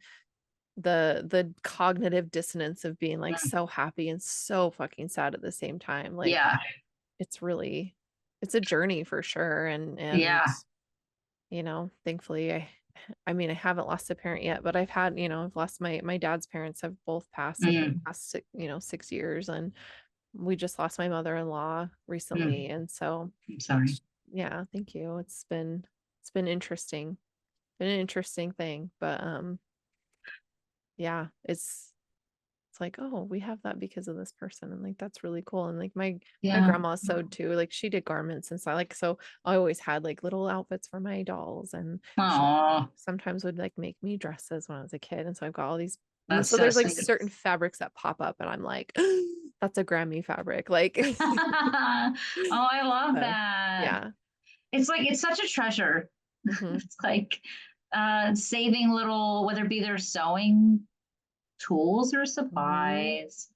the cognitive dissonance of being like Mm, so happy and so fucking sad at the same time. Like yeah, it's really it's a journey for sure. And yeah. thankfully I mean I haven't lost a parent yet, but I've had, I've lost my dad's parents have both passed in the Mm, past 6 years, and we just lost my mother-in-law mm, recently. And so I'm sorry. yeah, thank you. It's been interesting. Been an interesting thing, but yeah, it's like, oh, we have that because of this person, and like that's really cool. And like my Yeah. grandma sewed too. Like she did garments and stuff. Like so I always had like little outfits for my dolls, and she Oh, sometimes would like make me dresses when I was a kid. And so I've got all these, and that's so so there's like sweet. certain fabrics that pop up and I'm like, that's a Grammy fabric. Like Oh, I love so that. yeah. It's like it's such a treasure. Hmm. It's like saving little, whether it be their sewing tools or Hmm. supplies.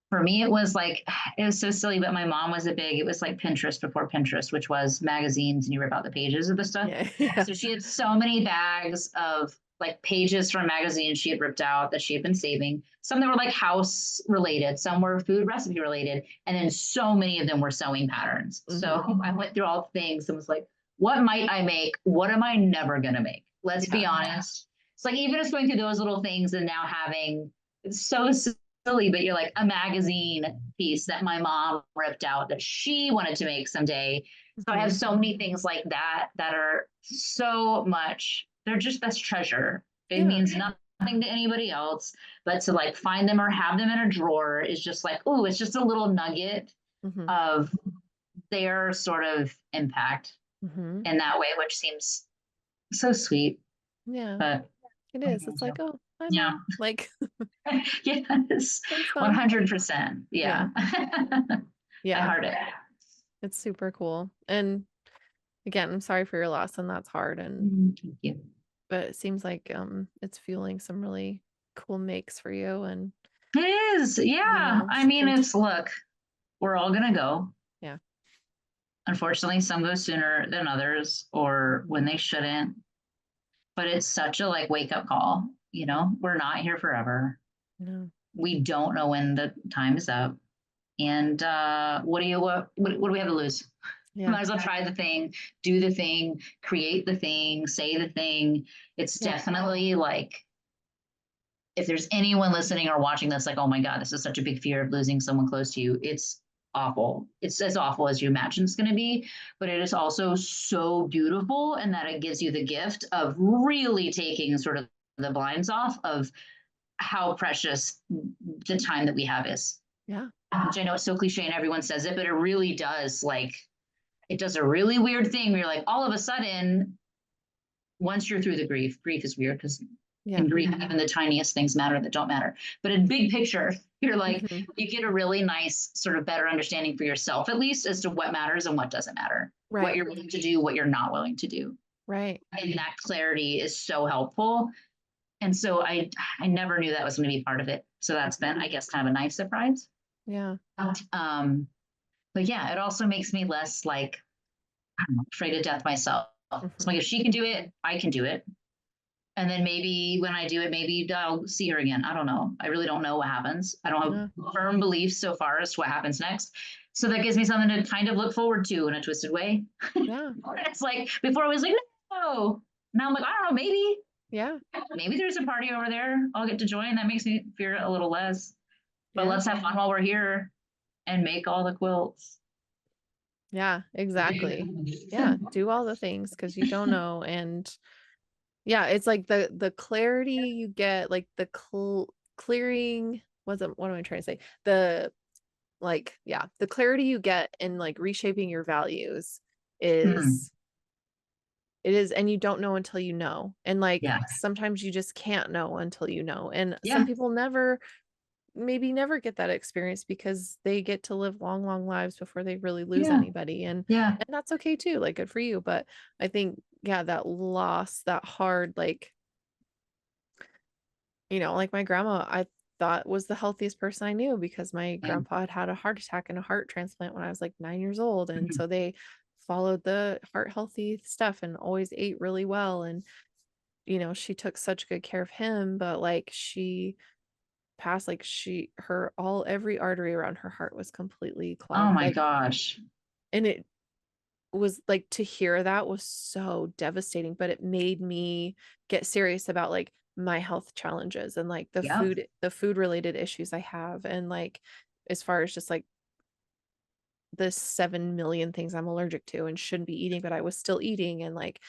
For me, it was like it was so silly, but my mom was it was like Pinterest before Pinterest, which was magazines and you rip out the pages of the stuff. Yeah. Yeah. So she had so many bags of like pages from magazines she had ripped out that she had been saving. Some that were like house related, some were food recipe related, and then so many of them were sewing patterns. Hmm. So I went through all the things and was like, what might I make? What am I never gonna make? Let's be Yeah. honest. It's like even just going through those little things and now having so silly, but you're like a magazine piece that my mom ripped out that she wanted to make someday. So I have Hmm. so many things like that that are so much, they're just that's treasure. It Yeah. means nothing to anybody else, but to like find them or have them in a drawer is just like, oh, it's just a little nugget Hmm. of their sort of impact Hmm. in that way, which seems so sweet. Yeah, But it I is. hear It's you. like, oh, hi Yeah. mom. Like Yes, it's fun. 100%. Yeah. Yeah. I Yeah. heard it. It's super cool. And again, I'm sorry for your loss, and that's hard. And Thank you. but it seems like it's fueling some really cool makes for you. And It is. Yeah. I mean, continue. it's look, we're all going to go. Yeah. Unfortunately, some go sooner than others or when Mhm. they shouldn't. But it's such a like wake up call. Yeah. We're not here forever. No. We don't know when the time is up. And what do we have to lose? Yeah. Might as well try the thing, do the thing, create the thing, say the thing. It's Yeah. definitely like if there's anyone listening or watching this, like, oh my God, this is such a big fear of losing someone close to you. It's awful. It's as awful as you imagine it's going to be, but it is also so beautiful in that it gives you the gift of really taking sort of the blinds off of how precious the time that we have is. Yeah. Which I know it's so cliche and everyone says it, but it really does like it does a really weird thing where you're like all of a sudden once you're through the grief is weird because Yeah. in grief even the tiniest things matter that don't matter, but in big picture you're like Hmm. you get a really nice sort of better understanding for yourself at least as to what matters and what doesn't matter, what Right. you're willing to do, what you're not willing to do, Right. and that clarity is so helpful. And so I never knew that was going to be part of it. So that's been, I guess, kind of a nice surprise. Yeah. Um, but yeah, it also makes me less like, I don't know, afraid of death myself. It's Mhm. like if she can do it, I can do it. And then maybe when I do it, maybe I'll see her again. I don't know. I really don't know what happens. I don't Yeah. have firm beliefs so far as to what happens next. So that gives me something to kind of look forward to in a twisted way. Yeah. It's like before I was like, no. Now I'm like, I don't know, Yeah. maybe there's a party over there. I'll get to join. That makes me fear a little less. But Yeah. let's have fun while we're here and make all the quilts. Yeah, exactly. Yeah, do all the things because you don't know. And yeah, it's like the clarity you get, like the clearing wasn't what am I trying to say? The like, yeah, the clarity you get in like reshaping your values Mm, is it is, and you don't know until you know. And like yeah. sometimes you just can't know until you know. And some Yeah. people never maybe never get that experience because they get to live long, long lives before they really lose Yeah. anybody. Yeah. And that's okay too. Like good for you. But I think, yeah, that loss, that hard, like, like my grandma, I thought was the healthiest person I knew because my Same. grandpa had had a heart attack and a heart transplant when I was like 9 years old. And Mhm. so they followed the heart healthy stuff and always ate really well. And, she took such good care of him, but like she passed, like every artery around her heart was completely Oh clogged. my Like, gosh. and it was like to hear that was so devastating, but it made me get serious about like my health challenges and like Yep. the food related issues I have. And like, as far as just like the 7 million things I'm allergic to and shouldn't be eating, but I was still eating. And like,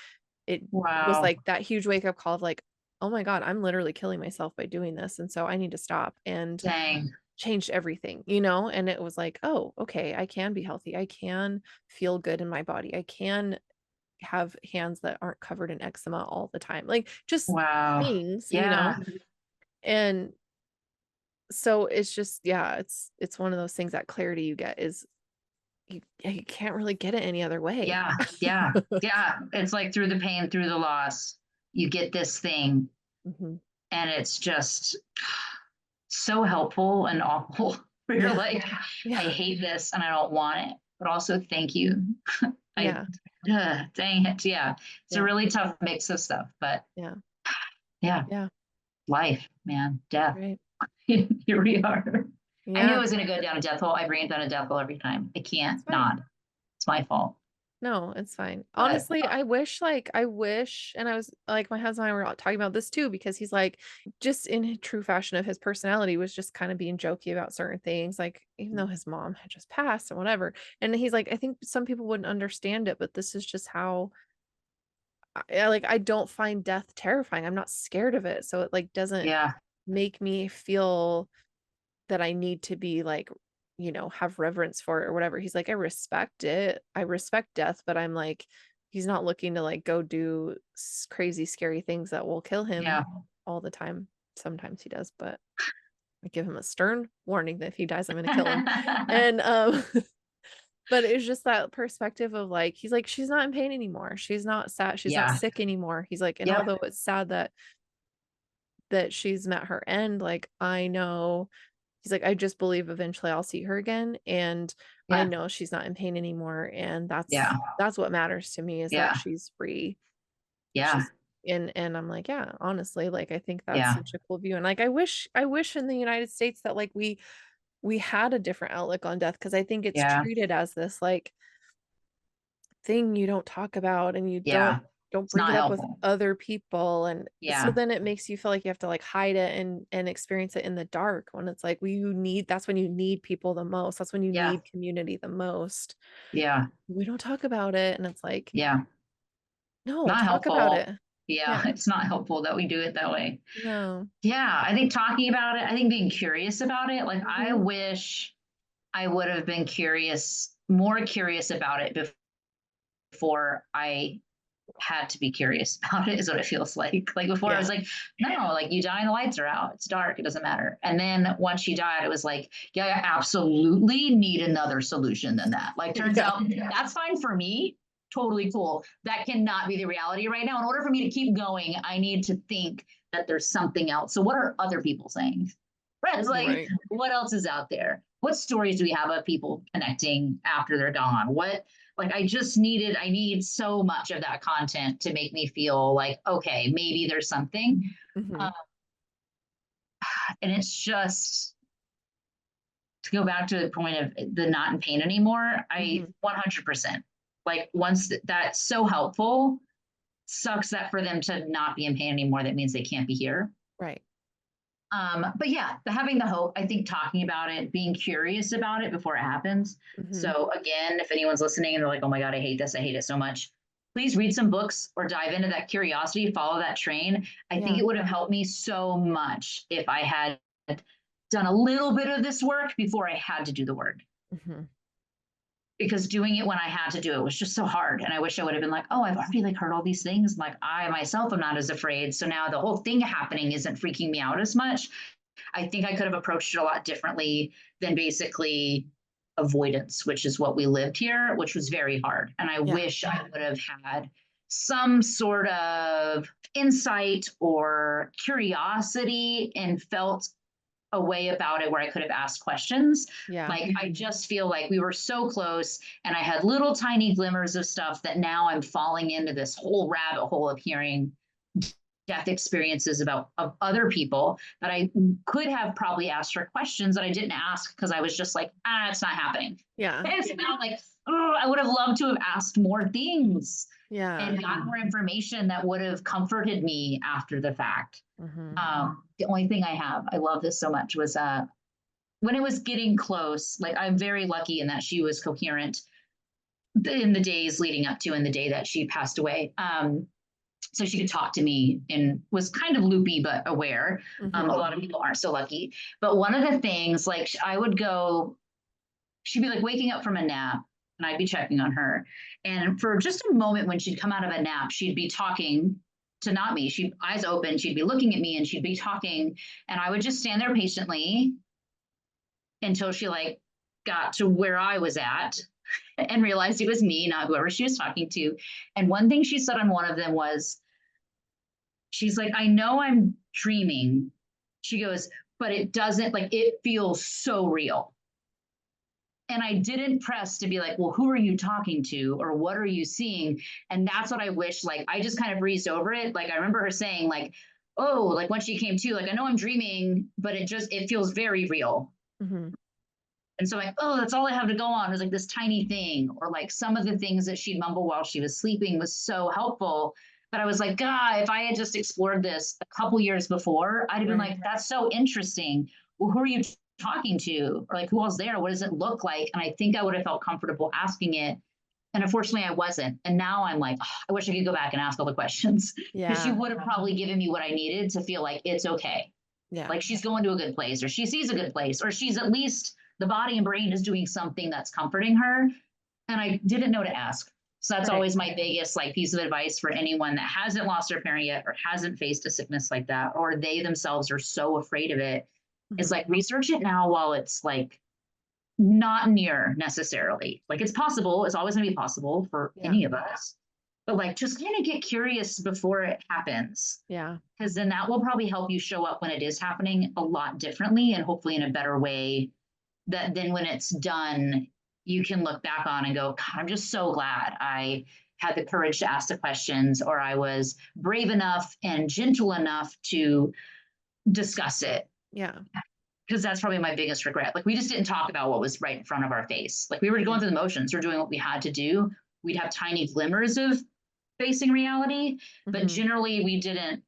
it was Wow. like that huge wake up call of like, oh my God, I'm literally killing myself by doing this. And so I need to stop. And Dang. changed everything. And it was like, oh, okay, I can be healthy. I can feel good in my body. I can have hands that aren't covered in eczema all the time. Like just Wow. things. Yeah. And so it's just, yeah, it's one of those things, that clarity you get is you can't really get it any other way. Yeah. Yeah. Yeah. It's like through the pain, through the loss, you get this thing, Mhm. and it's just so helpful and awful. Where you're Yeah. like, I Yeah. hate this and I don't want it, but also thank you. I, Yeah. dang it. Yeah. It's a Yeah. really tough mix of stuff, but Yeah. yeah, Yeah. life, man, death. Right. Here we are. I knew I Yeah. was going to go down a death hole. I ran down a death hole every time. I It's can't fine. not. It's my fault. No, it's fine. But Honestly, I wish, and I was like, my husband and I were talking about this too, because he's like, just in true fashion of his personality, was just kind of being jokey about certain things, like, even though his mom had just passed and whatever. And he's like, I think some people wouldn't understand it, but this is just how I don't find death terrifying. I'm not scared of it. So it like doesn't yeah, make me feel that I need to be like, have reverence for it or whatever. He's like, I respect it. I respect death, but I'm like, he's not looking to like go do crazy, scary things that will kill him yeah. all the time. Sometimes he does, but I give him a stern warning that if he dies, I'm going to kill him. And, but it's just that perspective of like, he's like, she's not in pain anymore. She's not sad. She's not Yeah. sick anymore. He's like, and Yep. although it's sad that she's met her end, like, I know. He's like, "I just believe eventually I'll see her again, and I Yeah. know she's not in pain anymore, and Yeah. that's what matters to me is that Yeah. she's free." Yeah. She's and I'm like, "Yeah, honestly, like, I think that's Yeah. such a cool view." And, like, I wish in the United States that, like, we had a different outlook on death because I think it's Yeah. treated as this, like, thing you don't talk about and you don't Yeah. don't It's bring not it up with helpful. other people. And so Yeah. then it makes you feel like you have to like hide it and experience it in the dark when it's like, well, that's when you need people the most. That's when you Yeah. need community the most. Yeah. We don't talk about it. And it's like, Yeah. no, Not talk about helpful. it. Yeah. Yeah. It's not helpful that we do it that way. No. Yeah. I think talking about it, I think being curious about it, like I Hmm. wish I would have been more curious about it before I had to be curious about it, is what it feels like. Like before I was Yeah. like, no, like you die and the lights are out. It's dark. It doesn't matter. And then once she died, it was like, yeah, I absolutely need another solution than that. Like turns Yeah. out that's fine for me. Totally cool. That cannot be the reality right now. In order for me to keep going, I need to think there's something else. So what are other people saying? Right. It's like, Right. what else is out there? What stories do we have of people connecting after they're gone? What, like, I need so much of that content to make me feel like, okay, maybe there's something. Mhm. Um, and it's just to go back to the point of the not in pain anymore. I Mhm. 100%, like, once that's so helpful, sucks that for them to not be in pain anymore, that means they can't be here. Right. But yeah, having the hope, I think talking about it, being curious about it before it happens. Mhm. So again, if anyone's listening and they're like, oh my God, I hate this, I hate it so much, please read some books or dive into that curiosity, follow that train. I think Yeah. it would have helped me so much if I had done a little bit of this work before I had to do the work. Mhm. Because doing it when I had to do it was just so hard. And I wish I would have been like, oh, I've already like heard all these things. Like I myself am not as afraid. So now the whole thing happening isn't freaking me out as much. I think I could have approached it a lot differently than basically avoidance, which is what we lived here, which was very hard. And I Yeah. wish I would have had some sort of insight or curiosity and felt a way about it where I could have asked questions. Yeah. Like, I just feel like we were so close and I had little tiny glimmers of stuff that now I'm falling into this whole rabbit hole of hearing death experiences about of other people that I could have probably asked her questions that I didn't ask because I was just like, it's not happening. Yeah. And so now, like, oh, I would have loved to have asked more things Yeah. and gotten more information that would have comforted me after the fact. Mhm. The only thing I love this so much, was when it was getting close, like, I'm very lucky in that she was coherent in the days leading up to and the day that she passed away. So she could talk to me and was kind of loopy but aware. A Mhm. lot of people aren't so lucky. But one of the things, like, I would go, she'd be like waking up from a nap and I'd be checking on her. And for just a moment when she'd come out of a nap, she'd be talking to not me. She'd eyes open, she'd be looking at me and she'd be talking. And I would just stand there patiently until she like got to where I was at and realized it was me, not whoever she was talking to. And one thing she said on one of them was, she's like, I know I'm dreaming. She goes, but it doesn't, like, it feels so real. And I didn't press to be like, well, who are you talking to? Or what are you seeing? And that's what I wish, like, I just kind of breezed over it. Like, I remember her saying, like, oh, like when she came to, like, I know I'm dreaming, but it feels very real. Mhm. And so, like, oh, that's all I have to go on was like this tiny thing. Or like some of the things that she'd mumble while she was sleeping was so helpful. But I was like, God, if I had just explored this a couple years before, I'd have been Right. like, that's so interesting. Well, who are you talking to? Or like, who else there? What does it look like? And I think I would have felt comfortable asking it. And unfortunately, I wasn't. And now I'm like, oh, I wish I could go back and ask all the questions because she Yeah. would have probably given me what I needed to feel like it's okay. Yeah. Like she's going to a good place, or she sees a good place, or she's at least the body and brain is doing something that's comforting her. And I didn't know to ask. So that's Right. always my biggest like piece of advice for anyone that hasn't lost their parent yet or hasn't faced a sickness like that, or they themselves are so afraid of it. Is Mhm. like research it now while it's like not near necessarily. Like it's possible, it's always gonna be possible for Yeah. any of us. But like just kind of get curious before it happens. Yeah. Because then that will probably help you show up when it is happening a lot differently and hopefully in a better way, that then when it's done, you can look back on and go, God, I'm just so glad I had the courage to ask the questions, or I was brave enough and gentle enough to discuss it. Yeah. Because that's probably my biggest regret. Like, we just didn't talk about what was right in front of our face. Like, we were going Yeah. through the motions, we're doing what we had to do. We'd have tiny glimmers of facing reality, but Mhm. generally, we didn't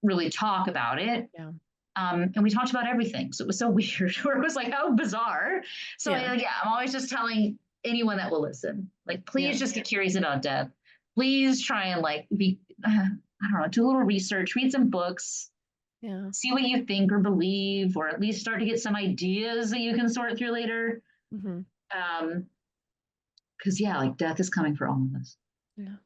really talk about it. Yeah. And we talked about everything. So it was so weird, where it was like, how bizarre. So Yeah. yeah, I'm always just telling anyone that will listen, like, please Yeah. just get curious about death. Please try and like be, I don't know, do a little research, read some books, Yeah. see what you think or believe, or at least start to get some ideas that you can sort through later. Mhm. Um, because yeah, like death is coming for all of us. Yeah.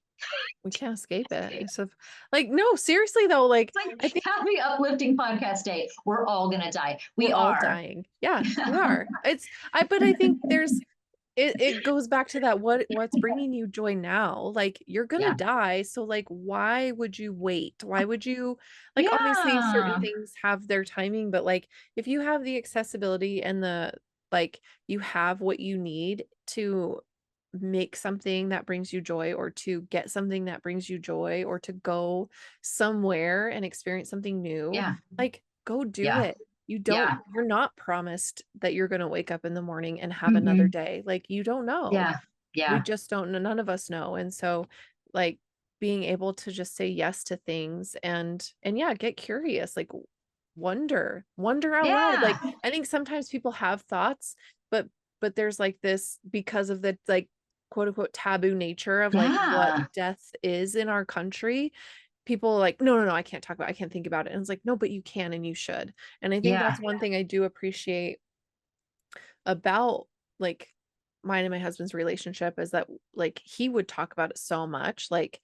We can't escape it. So, like, no, seriously though, like, It's I like think happy uplifting podcast day. We're all gonna die. We we're all are. dying. Yeah, we are. But I think there's it goes back to that what's bringing you joy now? Like, you're gonna Yeah. die, so, like, why would you wait? Why would you like, obviously, certain Yeah. things have their timing, but, like, if you have the accessibility and the like, you have what you need to make something that brings you joy or to get something that brings you joy or to go somewhere and experience something new, Yeah. like, go do Yeah. it. Yeah. You're not promised that you're gonna wake up in the morning and have another Mhm. day, like, you don't know. Yeah. We Yeah. just don't none of us know, and so, like, being able to just say yes to things and yeah, get curious, like, wonder out loud, like, Yeah. I think sometimes people have thoughts, but there's, like, this because of the, like, quote, unquote, "taboo nature" of, like, what Yeah. death is in our country, people are like, "No, no, no, I can't talk about it, I can't think about it," and it's like, "No, but you can and you should," and I think Yeah. that's one thing I do appreciate about, like, mine and my husband's relationship is that, like, he would talk about it so much, like,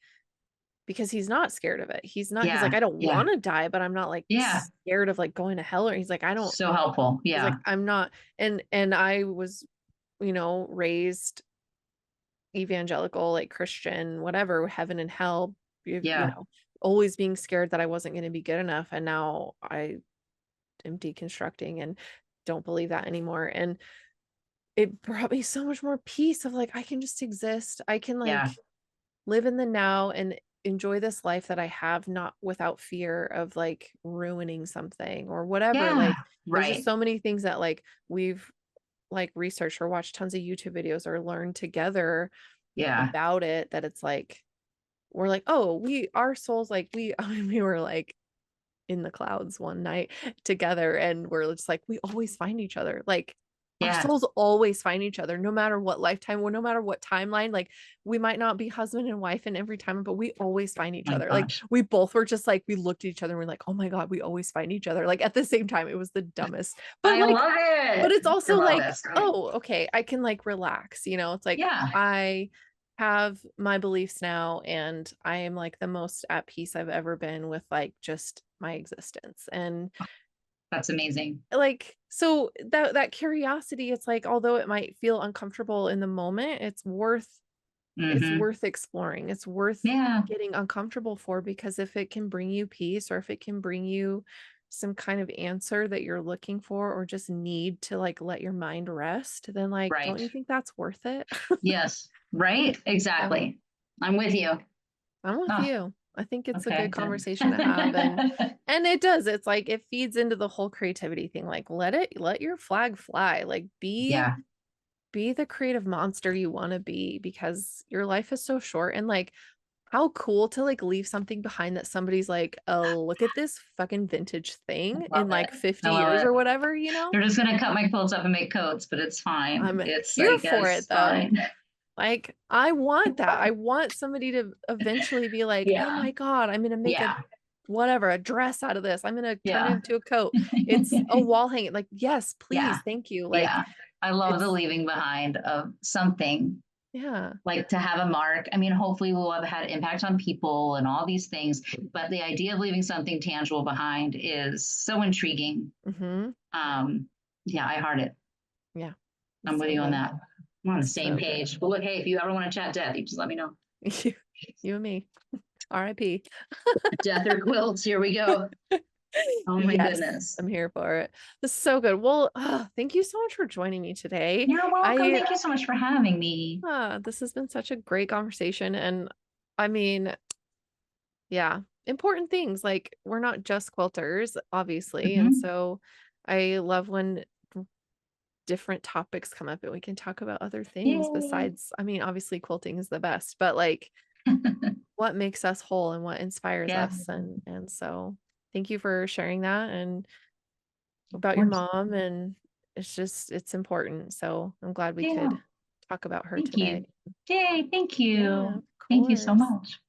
because he's not scared of it. He's like, Yeah. "I don't Yeah. wanna die, but I'm not, like, Yeah. scared of, like, going to hell," or he's like, "I don't." So helpful. He's like, Yeah. "I'm not." And I was, raised evangelical, like, Christian, whatever, heaven and hell, Yeah. always being scared that I wasn't gonna be good enough, and now I am deconstructing and don't believe that anymore, and it brought me so much more peace of, like, I can just exist. I can, Yeah. like, live in the now and enjoy this life that I have, not without fear of, like, ruining something or whatever, Yeah. like, there's just Right. so many things that, like, we've, like, researched or watched tons of YouTube videos or learned together Yeah. about it that it's like, we're like, "Oh, our souls, like, we" I mean, we were, like, in the clouds one night together and we're just like, we always find each other. Like our Yeah. souls always find each other no matter what lifetime or no matter what timeline. Like we might not be husband and wife in every time, but we always find each My other. Like gosh. we both were just like, we looked at each other and we're like, oh my God, we always find each other. Like at the same time, it was the dumbest. But I like, love but it. it's I also love like, this. oh, okay, I can like relax, it's like Yeah. I have my beliefs now and I am like the most at peace I've ever been with like just my existence. And That's amazing. like so that curiosity, it's like although it might feel uncomfortable in the moment, it's Mhm. worth exploring. It's worth Yeah. getting uncomfortable for because if it can bring you peace or if it can bring you some kind of answer that you're looking for or just need to like let your mind rest, then like don't Right. you think that's worth it? Yes. Right? So Exactly. I'm with you. I'm with Oh, you. I think it's a okay, good good. conversation to have and it does. It's like it feeds into the whole creativity thing. Like let your flag fly. Like Yeah. be the creative monster you want to be because your life is so short and like how cool to like leave something behind that somebody's like, "Oh, look at this fucking vintage I thing in love it. like 50 I love years it. or whatever?" They're just gonna cut my quilts up and make coats, but it's fine. I'm It's, I here for it guess, though. fine. Like, I want that. I want somebody to eventually be like, "Oh Yeah. my God, I'm gonna make a Yeah. whatever, a dress out of this. I'm gonna turn it Yeah. into a coat. It's a wall hanging." Like, yes, Yeah. please, thank you. Like, Yeah. I love the it's leaving behind of something, yeah. like to have a mark. I mean, hopefully we'll have had impact on people and all these things, but the idea of leaving something tangible behind is so intriguing. Mhm. Um, yeah, I heart it. Yeah. I'm It's with so you on good. that. I'm on the It's same so good. page. But look, hey, if you ever want to chat death, you just let me know. You you and me. RIP. Death or quilts, here we go. Oh my Yes, goodness. I'm here for it. This is so good. Well, thank you so much for joining me today. You're welcome. I Thank you so much for having me. this has been such a great conversation and I mean, yeah, important things like we're not just quilters, obviously, and Mhm. so I love when different topics come up and we can talk about other things Yay. besides I mean, obviously quilting is the best, but like what makes us whole and what inspires Yeah, us and so thank you for sharing that and of about your course. mom and it's important. So I'm glad we Yeah, could talk about her thank today. you. Yay, thank Yeah, you. of Thank you so course. much.